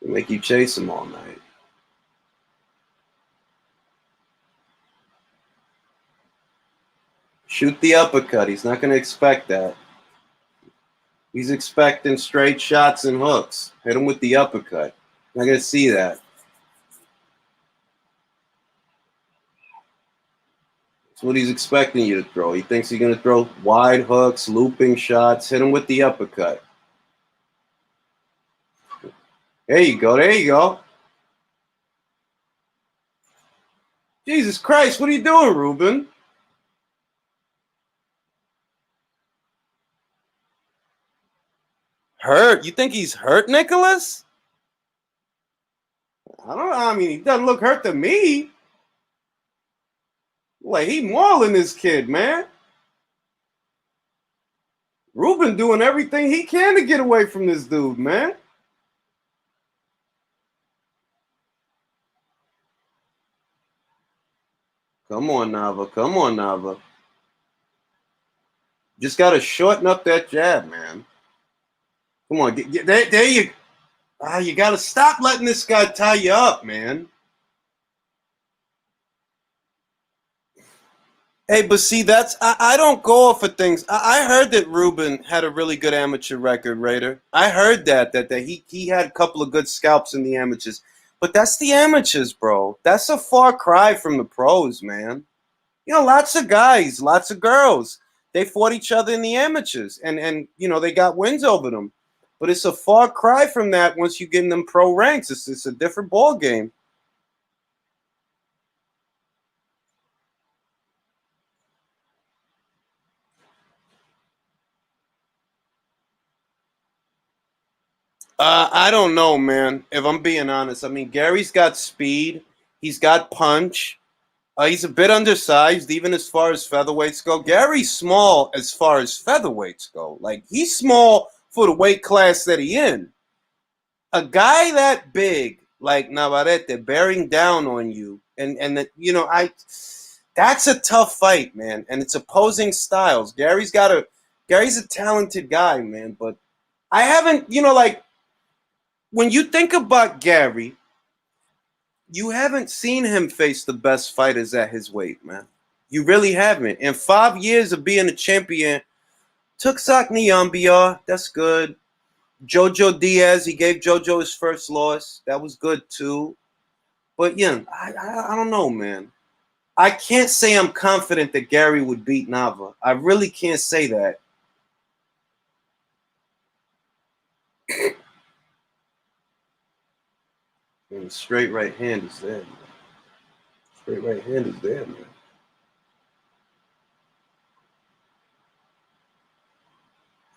They make you chase him all night. Shoot the uppercut. He's not going to expect that. He's expecting straight shots and hooks. Hit him with the uppercut. Not going to see that. That's what he's expecting you to throw. He thinks you're going to throw wide hooks, looping shots. Hit him with the uppercut. There you go. There you go. Jesus Christ, what are you doing, Ruben? Hurt? You think he's hurt, Nicholas? I don't know. I mean, he doesn't look hurt to me. Like, he mauling this kid, man. Ruben doing everything he can to get away from this dude, man. Come on, Nava. Come on, Nava. Just got to shorten up that jab, man. Come on. There you go. You got to stop letting this guy tie you up, man. Hey, but see, I don't go off of things. I heard that Ruben had a really good amateur record, Raider. I heard that he had a couple of good scalps in the amateurs. But that's the amateurs, bro. That's a far cry from the pros, man. Lots of guys, lots of girls. They fought each other in the amateurs, and they got wins over them. But it's a far cry from that once you get in them pro ranks. It's a different ball game. I don't know, man. If I'm being honest, I mean, Gary's got speed. He's got punch. He's a bit undersized, even as far as featherweights go. Gary's small as far as featherweights go. Like, he's small for the weight class that he in. A guy that big, like Navarrete, bearing down on you, and that that's a tough fight, man. And it's opposing styles. Gary's a talented guy, man. But I haven't, like, when you think about Gary, you haven't seen him face the best fighters at his weight, man. You really haven't. In 5 years of being a champion, took Niambia, that's good. Jojo Diaz, he gave Jojo his first loss. That was good too. But I don't know, man. I can't say I'm confident that Gary would beat Nava. I really can't say that. And the straight right hand is there, man. Straight right hand is there, man.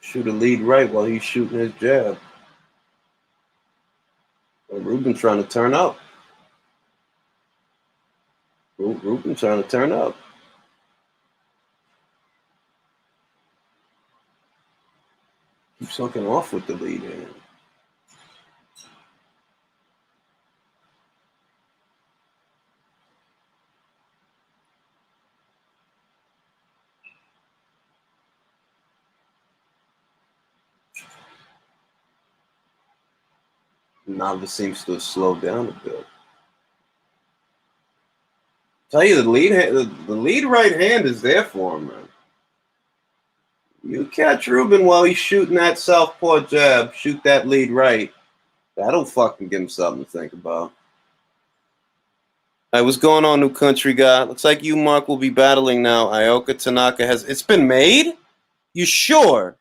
Shoot a lead right while he's shooting his jab. And Ruben trying to turn up. Ruben trying to turn up. Keeps sucking off with the lead hand. Nava seems to have slowed down a bit. Tell you the lead right hand is there for him, man. You catch Ruben while he's shooting that southpaw jab, shoot that lead right. That'll fucking give him something to think about. Hey, what's going on, new country guy? Looks like you, Mark, will be battling now. Ioka Tanaka has. It's been made? You sure?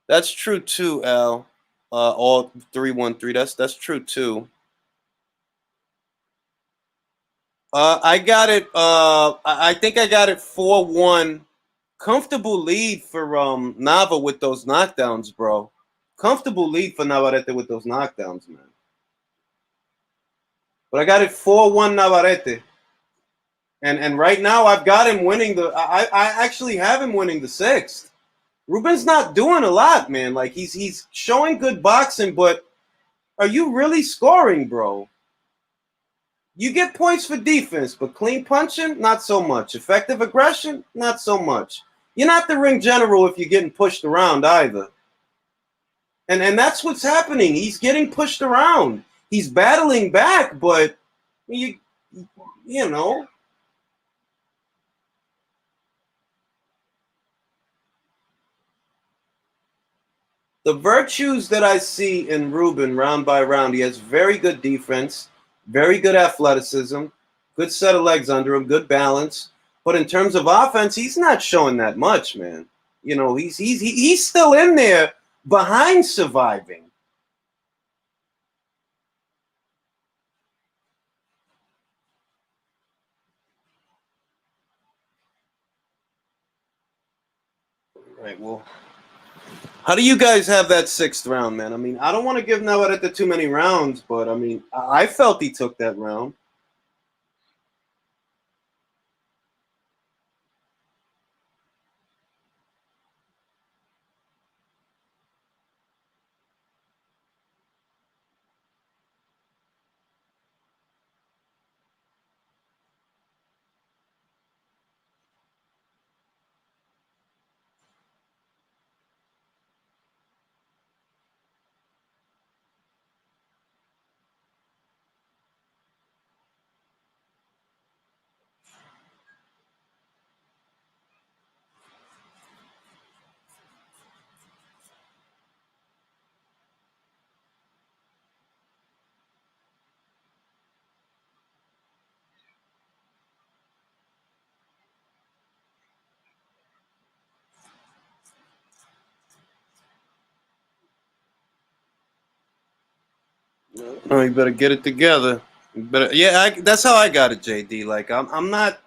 That's true too, Al. All 313. That's true too. I got it. I think I got it 4-1. Comfortable lead for Nava with those knockdowns, bro. Comfortable lead for Navarrete with those knockdowns, man. But I got it 4-1 Navarrete. And right now I've got him winning the. I actually have him winning the sixth. Ruben's not doing a lot, man. Like he's showing good boxing, but are you really scoring, bro? You get points for defense, but clean punching, not so much. Effective aggression, not so much. You're not the ring general if you're getting pushed around either. And that's what's happening. He's getting pushed around. He's battling back, but you know. The virtues that I see in Ruben round by round, he has very good defense, very good athleticism, good set of legs under him, good balance. But in terms of offense, he's not showing that much, man. You know, he's still in there behind surviving. Right. Well, how do you guys have that sixth round, man? I mean, I don't want to give Navarrete too many rounds, but I mean, I felt he took that round. No, you better get it together. You better, yeah, that's how I got it, JD. Like I'm not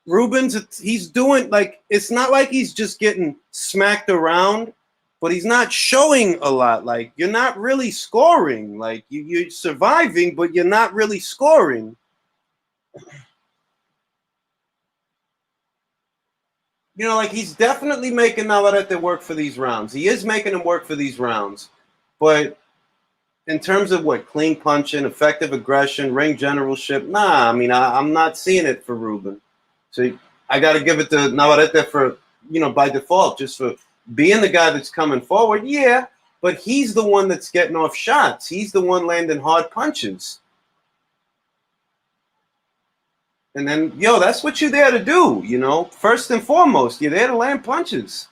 Ruben's. He's doing like it's not like he's just getting smacked around, but he's not showing a lot. Like you're not really scoring. Like you're surviving, but you're not really scoring. You know, like he's definitely making Navarrete work for these rounds. He is making him work for these rounds, but in terms of what clean punching, effective aggression, ring generalship, nah. I mean, I'm not seeing it for Ruben. So I got to give it to Navarrete for by default, just for being the guy that's coming forward. Yeah, but he's the one that's getting off shots. He's the one landing hard punches. And then, that's what you're there to do. First and foremost, you're there to land punches.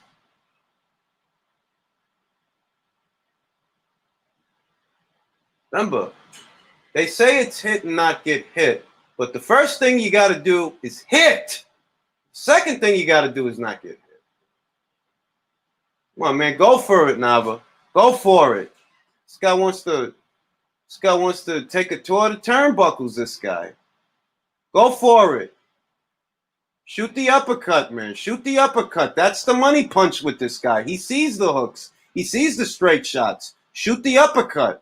Remember, they say it's hit and not get hit. But the first thing you got to do is hit. Second thing you got to do is not get hit. Come on, man. Go for it, Nava. Go for it. This guy wants to take a tour of the turnbuckles, this guy. Go for it. Shoot the uppercut, man. Shoot the uppercut. That's the money punch with this guy. He sees the hooks. He sees the straight shots. Shoot the uppercut.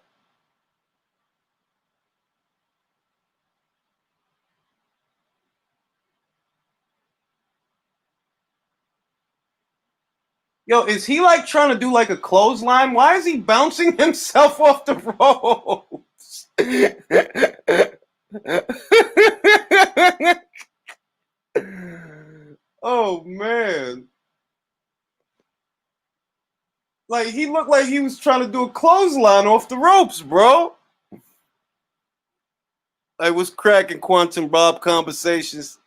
Yo, is he like trying to do like a clothesline? Why is he bouncing himself off the ropes? Oh man. Like he looked like he was trying to do a clothesline off the ropes, bro. I was cracking Quantum Bob conversations.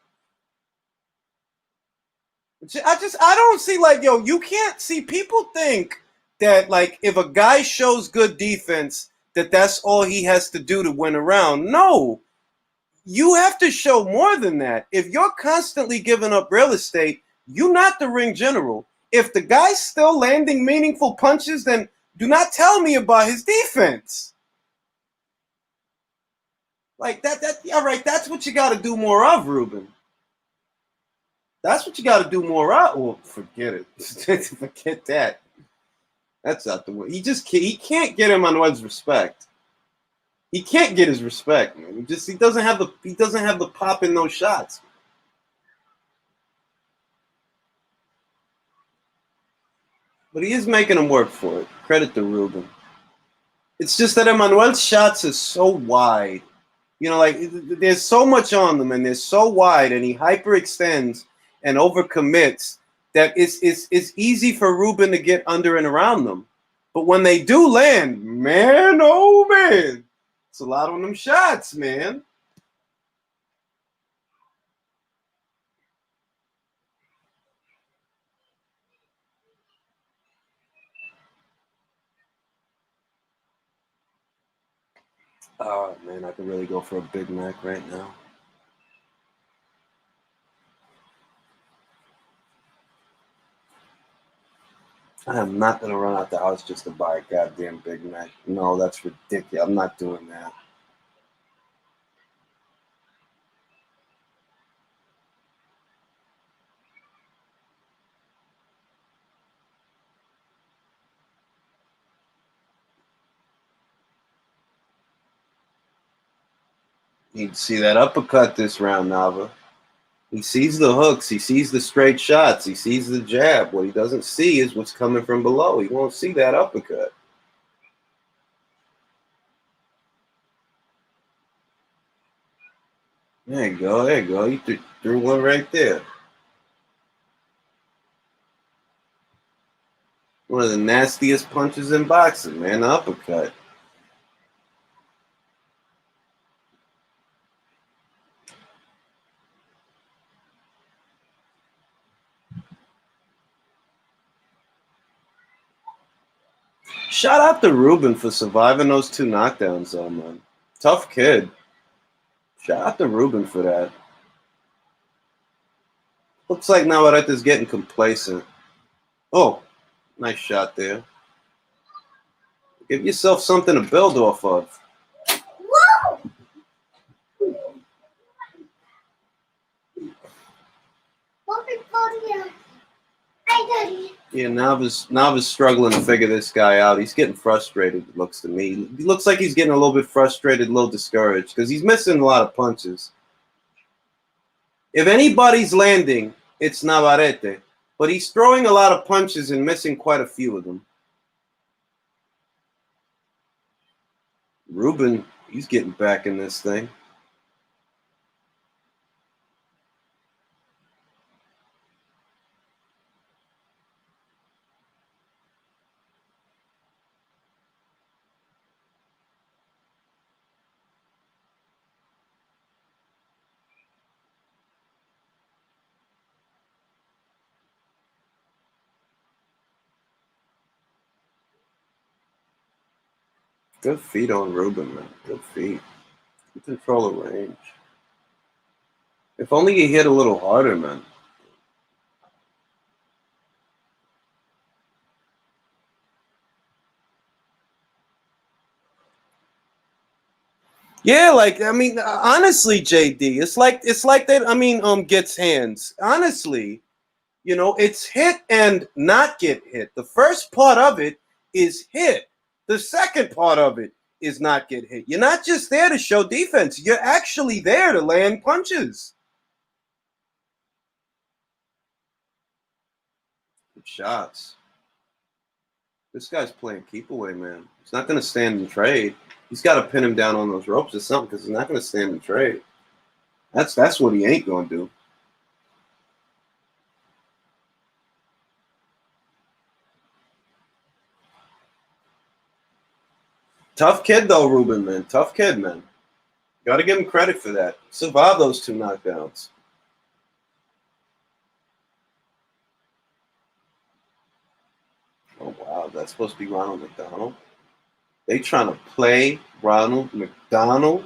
I don't see like you can't see people think that like if a guy shows good defense that that's all he has to do to win a round. No, you have to show more than that. If you're constantly giving up real estate, you're not the ring general. If the guy's still landing meaningful punches, then do not tell me about his defense. Like that, all right, that's what you got to do more of, Ruben. That's what you got to do more of. Well, forget it. Forget that. That's not the way. He can't get Emmanuel's respect. He can't get his respect, man. He doesn't have the pop in those shots. But he is making him work for it. Credit to Ruben. It's just that Emmanuel's shots are so wide. You know, like there's so much on them and they're so wide and he hyperextends and overcommits that it's easy for Ruben to get under and around them. But when they do land, man, oh man, it's a lot on them shots, man. Oh man, I could really go for a Big Mac right now. I am not gonna run out the house just to buy a goddamn Big Mac. No, that's ridiculous. I'm not doing that. You'd see that uppercut this round, Nava. He sees the hooks. He sees the straight shots. He sees the jab. What he doesn't see is what's coming from below. He won't see that uppercut. There you go. There you go. You threw one right there. One of the nastiest punches in boxing, man. The uppercut. Shout out to Ruben for surviving those 2 knockdowns, though, man. Tough kid. Shout out to Ruben for that. Looks like Navarrete is getting complacent. Oh, nice shot there. Give yourself something to build off of. Yeah, Nava's struggling to figure this guy out. He's getting frustrated, it looks to me. He looks like he's getting a little bit frustrated, a little discouraged, because he's missing a lot of punches. If anybody's landing, it's Navarrete. But he's throwing a lot of punches and missing quite a few of them. Ruben, he's getting back in this thing. Good feet on Ruben, man. Good feet. Good control of range. If only he hit a little harder, man. Yeah, like I mean, honestly, JD, it's like that. I mean, gets hands. Honestly, you know, it's hit and not get hit. The first part of it is hit. The second part of it is not get hit. You're not just there to show defense. You're actually there to land punches. Good shots. This guy's playing keep away, man. He's not going to stand and trade. He's got to pin him down on those ropes or something because he's not going to stand and trade. That's what he ain't going to do. Tough kid, though, Ruben, man. Tough kid, man. Got to give him credit for that. Survived those 2 knockdowns. Oh, wow. That's supposed to be Ronald McDonald? They trying to play Ronald McDonald.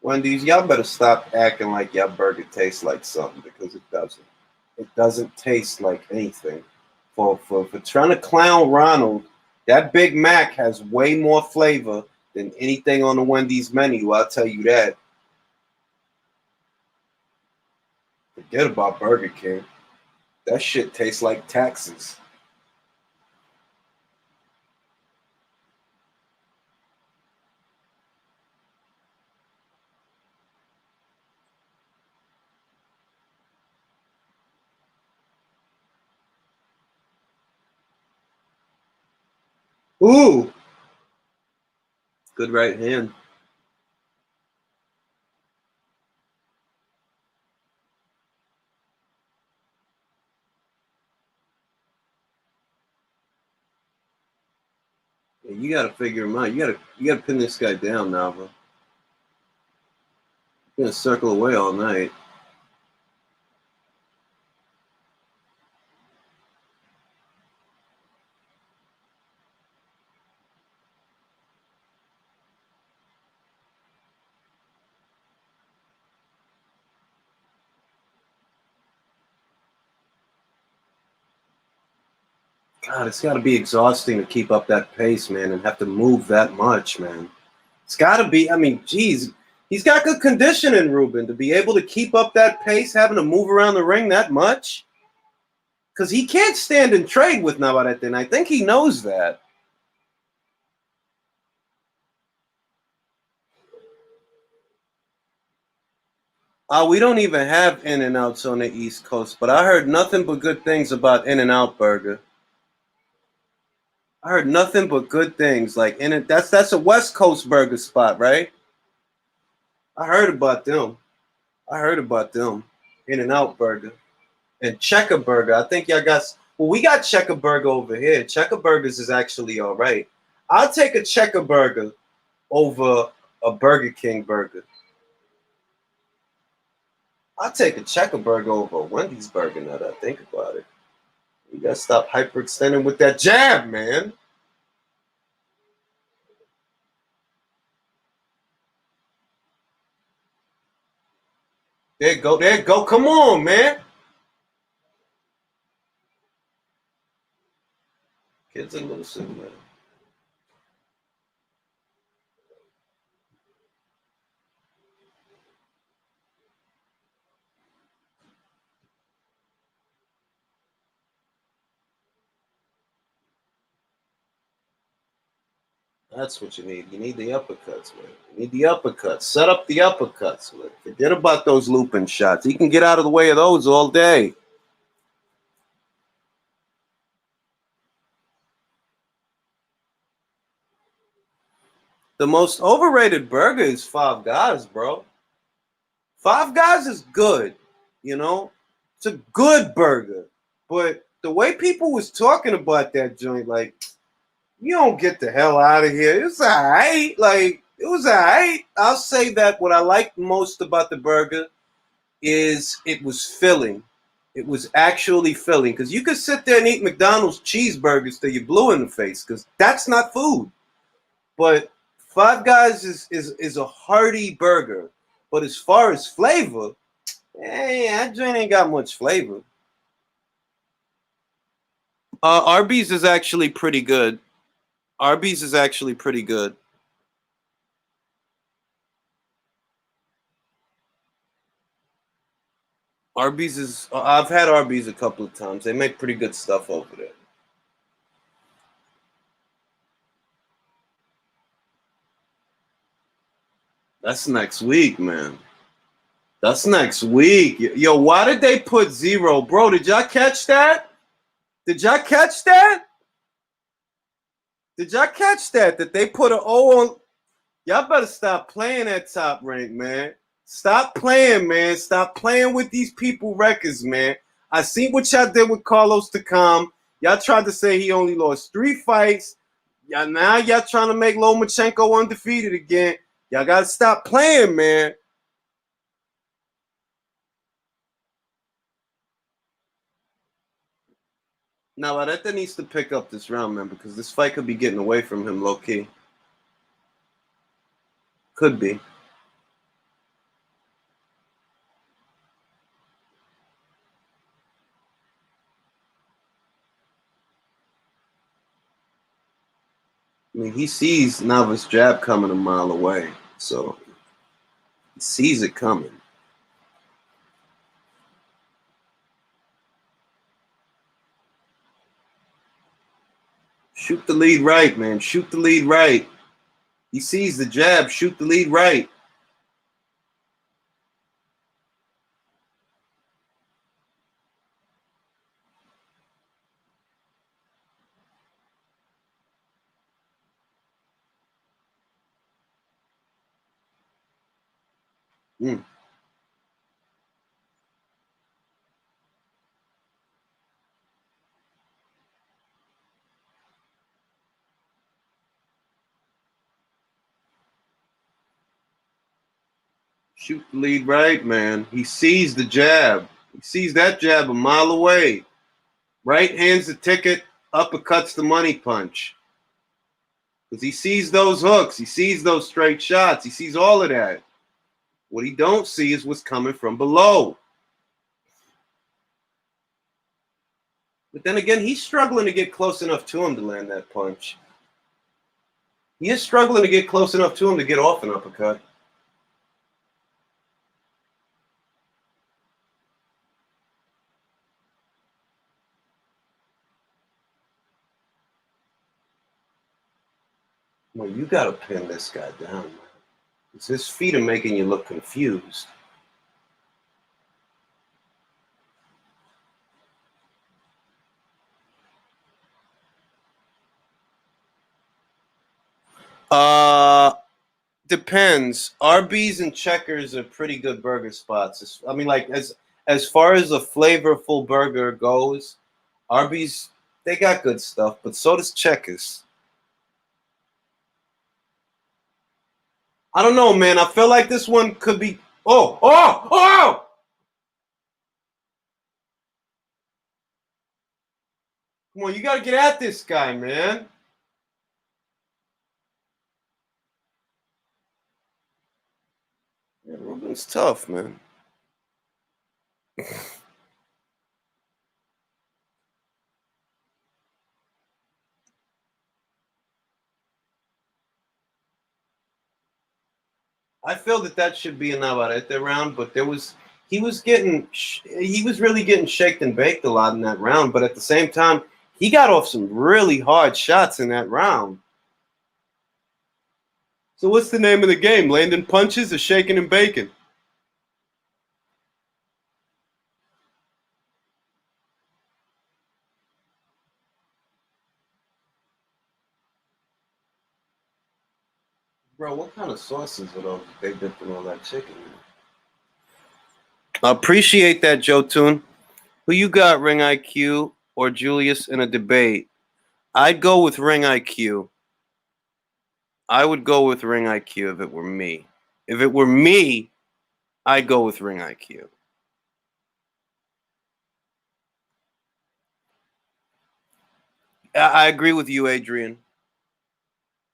Wendy's, y'all better stop acting like y'all burger tastes like something because it doesn't. It doesn't taste like anything. For trying to clown Ronald, that Big Mac has way more flavor than anything on the Wendy's menu. I'll tell you that. Forget about Burger King. That shit tastes like taxes. Ooh, good right hand. Yeah, you gotta figure him out. You gotta pin this guy down, Nava. He's gonna circle away all night. God, it's got to be exhausting to keep up that pace, man, and have to move that much, man. It's got to be. I mean, geez, he's got good conditioning, Ruben, to be able to keep up that pace, having to move around the ring that much. Because he can't stand and trade with Navarrete, and I think he knows that. We don't even have In-N-Outs on the East Coast, but I heard nothing but good things about In-N-Out Burger. I heard nothing but good things. Like that's a West Coast burger spot, right? I heard about them. I heard about them. In-N-Out Burger and Checker Burger. I think y'all got. Well, we got Checker Burger over here. Checker Burgers is actually all right. I'll take a Checker Burger over a Burger King burger. I'll take a Checker Burger over a Wendy's burger. Now that I think about it, you gotta stop hyperextending with that jab, man. There you go. There you go. Come on, man. Kids are losing, man. That's what you need. You need the uppercuts, man. You need the uppercuts. Set up the uppercuts, man. Forget about those looping shots. He can get out of the way of those all day. The most overrated burger is Five Guys, bro. Five Guys is good, you know? It's a good burger. But the way people was talking about that joint, like, you don't get the hell out of here. It's all right. Like, it was all right. I'll say that what I liked most about the burger is it was filling. It was actually filling. Because you could sit there and eat McDonald's cheeseburgers till you're blue in the face, because that's not food. But Five Guys is a hearty burger. But as far as flavor, that joint ain't got much flavor. Arby's is actually pretty good. Arby's is actually pretty good. Arby's is. I've had Arby's a couple of times. They make pretty good stuff over there. That's next week, man. That's next week. Yo, why did they put 0? Bro, did y'all catch that? Did y'all catch that? Did y'all catch that? That they put an O on. Y'all better stop playing at Top Rank, man. Stop playing, man. Stop playing with these people records, man. I seen what y'all did with Carlos Takam. Y'all tried to say he only lost 3 fights. Now y'all trying to make Lomachenko undefeated again. Y'all gotta stop playing, man. Navarrete needs to pick up this round, man, because this fight could be getting away from him low key. Could be. I mean, he sees Nava's jab coming a mile away, so he sees it coming. Shoot the lead right, man. Shoot the lead right. He sees the jab. Shoot the lead right. Mm. Shoot the lead right, man. He sees the jab. He sees that jab a mile away. Right hands the ticket, uppercuts the money punch. Because he sees those hooks. He sees those straight shots. He sees all of that. What he don't see is what's coming from below. But then again, he's struggling to get close enough to him to land that punch. He is struggling to get close enough to him to get off an uppercut. Well, you got to pin this guy down, man. It's his feet are making you look confused. Depends. Arby's and Checkers are pretty good burger spots. I mean, like as far as a flavorful burger goes, Arby's they got good stuff, but so does Checkers. I don't know, man. I feel like this one could be. Oh! Come on, you got to get at this guy, man. Yeah, Ruben's tough, man. I feel that should be a Navarrete round, but he was really getting shaked and baked a lot in that round. But at the same time, he got off some really hard shots in that round. So what's the name of the game? Landing punches or shaking and baking? Bro, what kind of sauces are those they dipped in all that chicken? I appreciate that, Joe Toon. Who you got, Ring IQ or Julius in a debate? I'd go with Ring IQ. I would go with Ring IQ if it were me. If it were me, I'd go with Ring IQ. I agree with you, Adrian.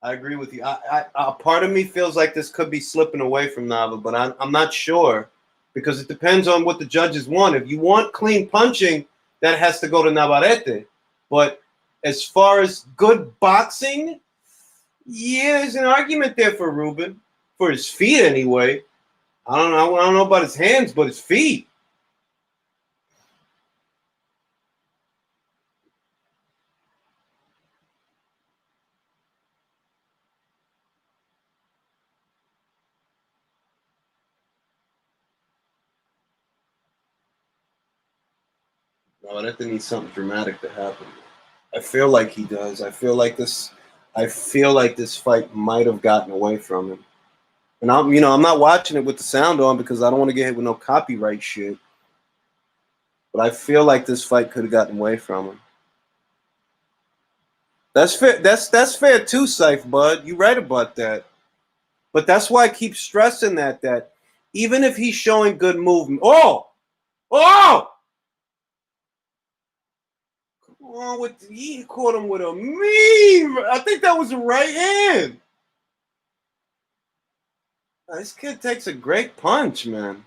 I agree with you. A part of me feels like this could be slipping away from Nava, but I'm not sure because it depends on what the judges want. If you want clean punching, that has to go to Navarrete. But as far as good boxing, yeah, there's an argument there for Ruben, for his feet anyway. I don't know about his hands, but his feet. Navarrete needs something dramatic to happen. I feel like he does. I feel like this fight might have gotten away from him. And I'm not watching it with the sound on because I don't want to get hit with no copyright shit. But I feel like this fight could have gotten away from him. That's fair. That's fair too, Syph, bud. You're right about that. But that's why I keep stressing that even if he's showing good movement. Oh! Come Oh, he caught him with a mean. I think that was a right hand. This kid takes a great punch, man.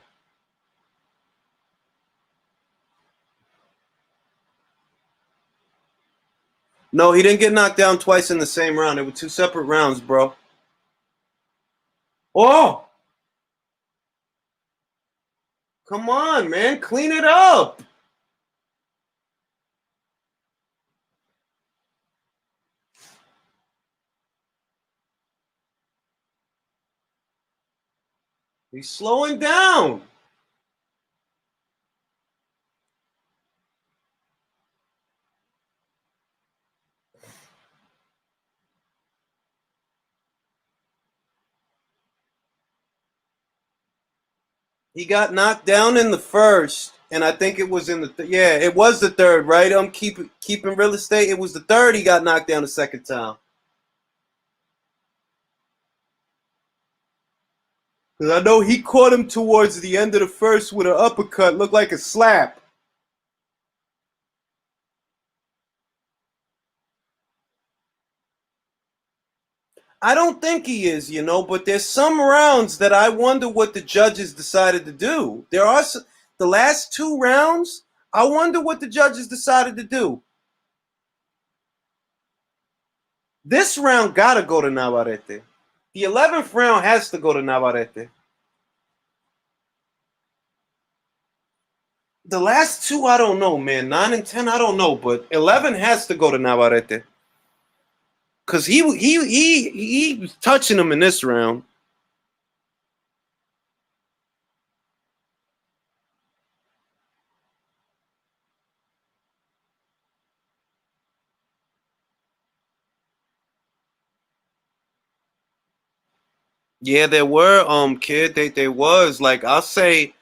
No, he didn't get knocked down twice in the same round. It were two separate rounds, bro. Oh, come on, man. Clean it up. He's slowing down. He got knocked down in the first, and I think it was in the yeah, it was the third, right? Keeping real estate. It was the third. He got knocked down the second time. Because I know he caught him towards the end of the first with an uppercut, looked like a slap. I don't think he is, but there's some rounds that I wonder what the judges decided to do. The last two rounds, I wonder what the judges decided to do. This round gotta go to Navarrete. The 11th round has to go to Navarrete. The last two, I don't know, man. 9 and 10, I don't know, but 11 has to go to Navarrete. Cause he was touching him in this round. Yeah, there were kid. They was like I'll say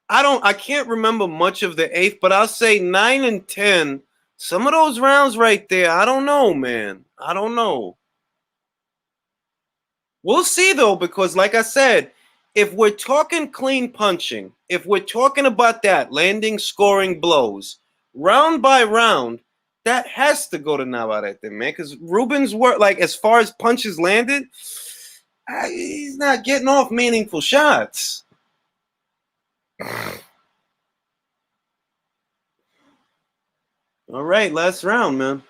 I can't remember much of the eighth, but I'll say 9 and 10. Some of those rounds right there, I don't know, man. I don't know. We'll see though, because like I said, if we're talking clean punching, if we're talking about that, landing, scoring blows, round by round, that has to go to Navarrete, man. Because Ruben's work, like as far as punches landed, he's not getting off meaningful shots. All right, last round, man.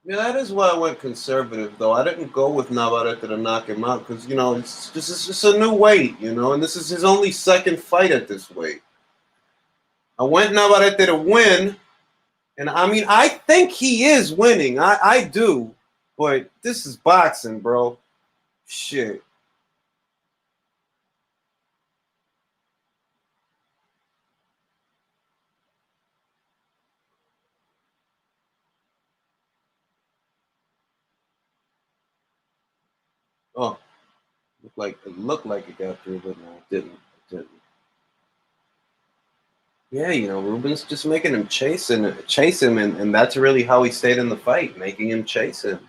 Yeah, that is why I went conservative, though. I didn't go with Navarrete to knock him out because it's just a new weight, and this is his only second fight at this weight. I went Navarrete to win, and I mean I think he is winning. I do, but this is boxing, bro. Shit. Oh, it looked like it got through, but no, it didn't. It didn't. Yeah, Ruben's just making him chase him, and that's really how he stayed in the fight, making him chase him.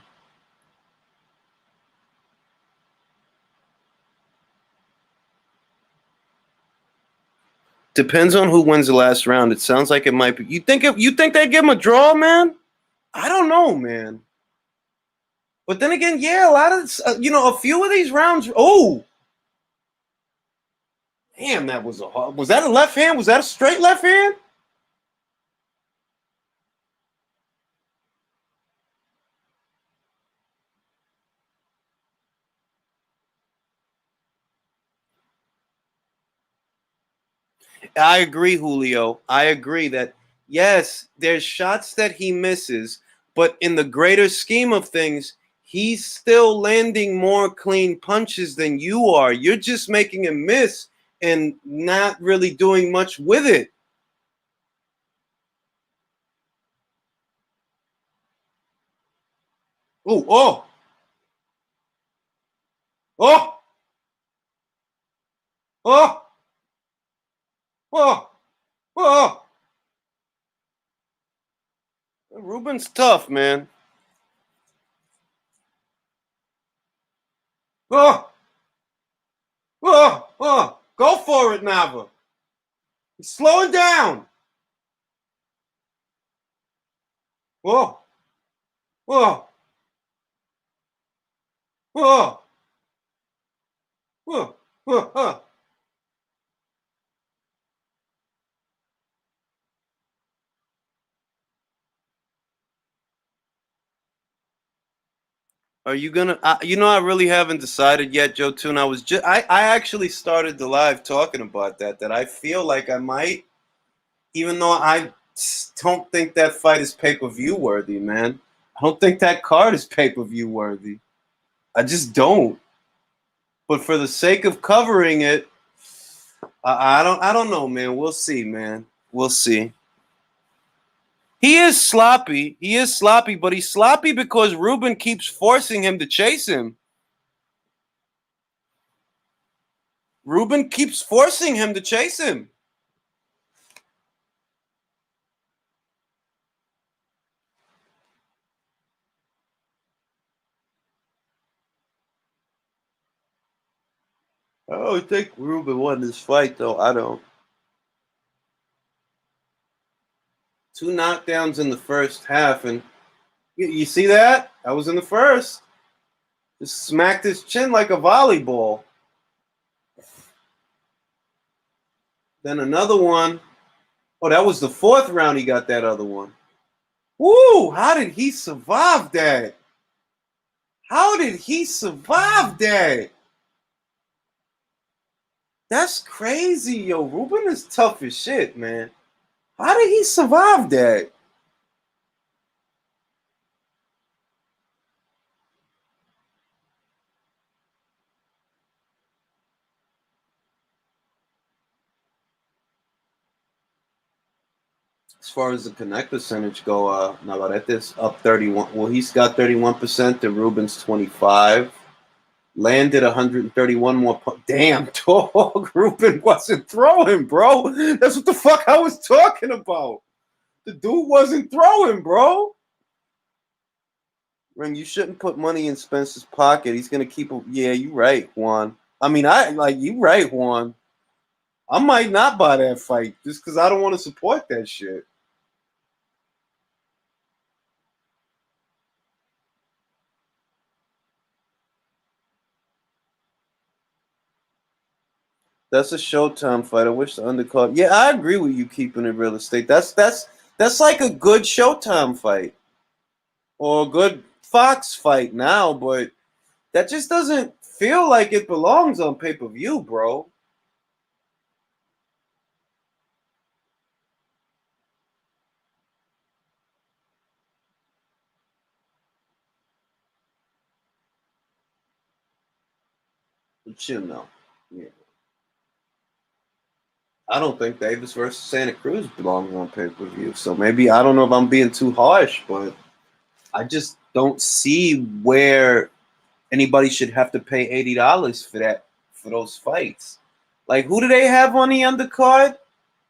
Depends on who wins the last round. It sounds like it might be. You think they give him a draw, man? I don't know, man. But then again, yeah, a lot of a few of these rounds. Oh, damn, was that a left hand? Was that a straight left hand? I agree, Julio. I agree that yes, there's shots that he misses, but in the greater scheme of things, he's still landing more clean punches than you are. You're just making him miss and not really doing much with it. Ooh, oh, oh, oh, oh, oh. Ruben's tough, man. Oh, Go for it, Nava. He's slowing down. Whoa, whoa, whoa, whoa. Are you gonna? I really haven't decided yet, Joe. Tune. I actually started the live talking about that. That I feel like I might, even though I don't think that fight is pay-per-view worthy, man. I don't think that card is pay-per-view worthy. I just don't. But for the sake of covering it, I don't know, man. We'll see, man. We'll see. He is sloppy. He is sloppy, but he's sloppy because Ruben keeps forcing him to chase him. Ruben keeps forcing him to chase him. I think Ruben won this fight, though. I don't. 2 knockdowns in the first half, and you see that? I was in the first. Just smacked his chin like a volleyball. Then another one. Oh, that was the 4th round he got that other one. Woo! How did he survive that? How did he survive that? That's crazy, yo. Ruben is tough as shit, man. How did he survive that? As far as the connect percentage go, Navarrete's up 31. Well, he's got 31%. The Ruben's 25. Landed 131 more. Damn, dog. Ruben wasn't throwing, bro. That's what the fuck I was talking about. The dude wasn't throwing, bro. Ring, you shouldn't put money in Spence's pocket. He's gonna keep. Yeah, you right, Juan. I mean, you right, Juan. I might not buy that fight just because I don't want to support that shit. That's a Showtime fight. I wish the undercard. Yeah, I agree with you keeping it real estate. That's like a good Showtime fight or a good Fox fight now, but that just doesn't feel like it belongs on pay-per-view, bro. But you know, yeah. I don't think Davis versus Santa Cruz belongs on pay-per-view. So maybe I don't know if I'm being too harsh, but I just don't see where anybody should have to pay $80 for those fights. Like, who do they have on the undercard?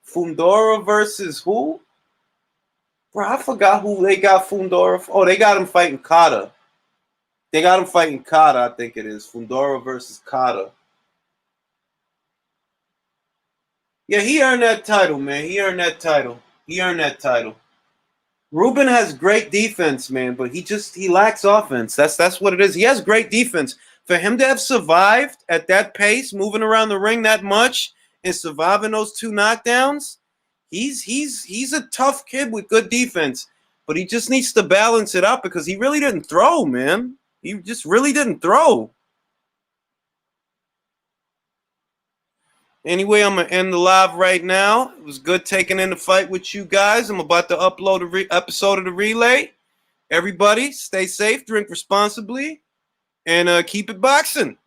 Fundora versus who? Bro, I forgot who they got Fundora. Oh, they got him fighting Kata. They got him fighting Kata, I think it is. Fundora versus Kata. Yeah, he earned that title, man. He earned that title. He earned that title. Ruben has great defense, man, but he lacks offense. That's what it is. He has great defense. For him to have survived at that pace, moving around the ring that much, and surviving those 2 knockdowns, he's a tough kid with good defense. But he just needs to balance it out because he really didn't throw, man. He just really didn't throw. Anyway, I'm going to end the live right now. It was good taking in the fight with you guys. I'm about to upload a episode of the relay. Everybody, stay safe, drink responsibly, and keep it boxing.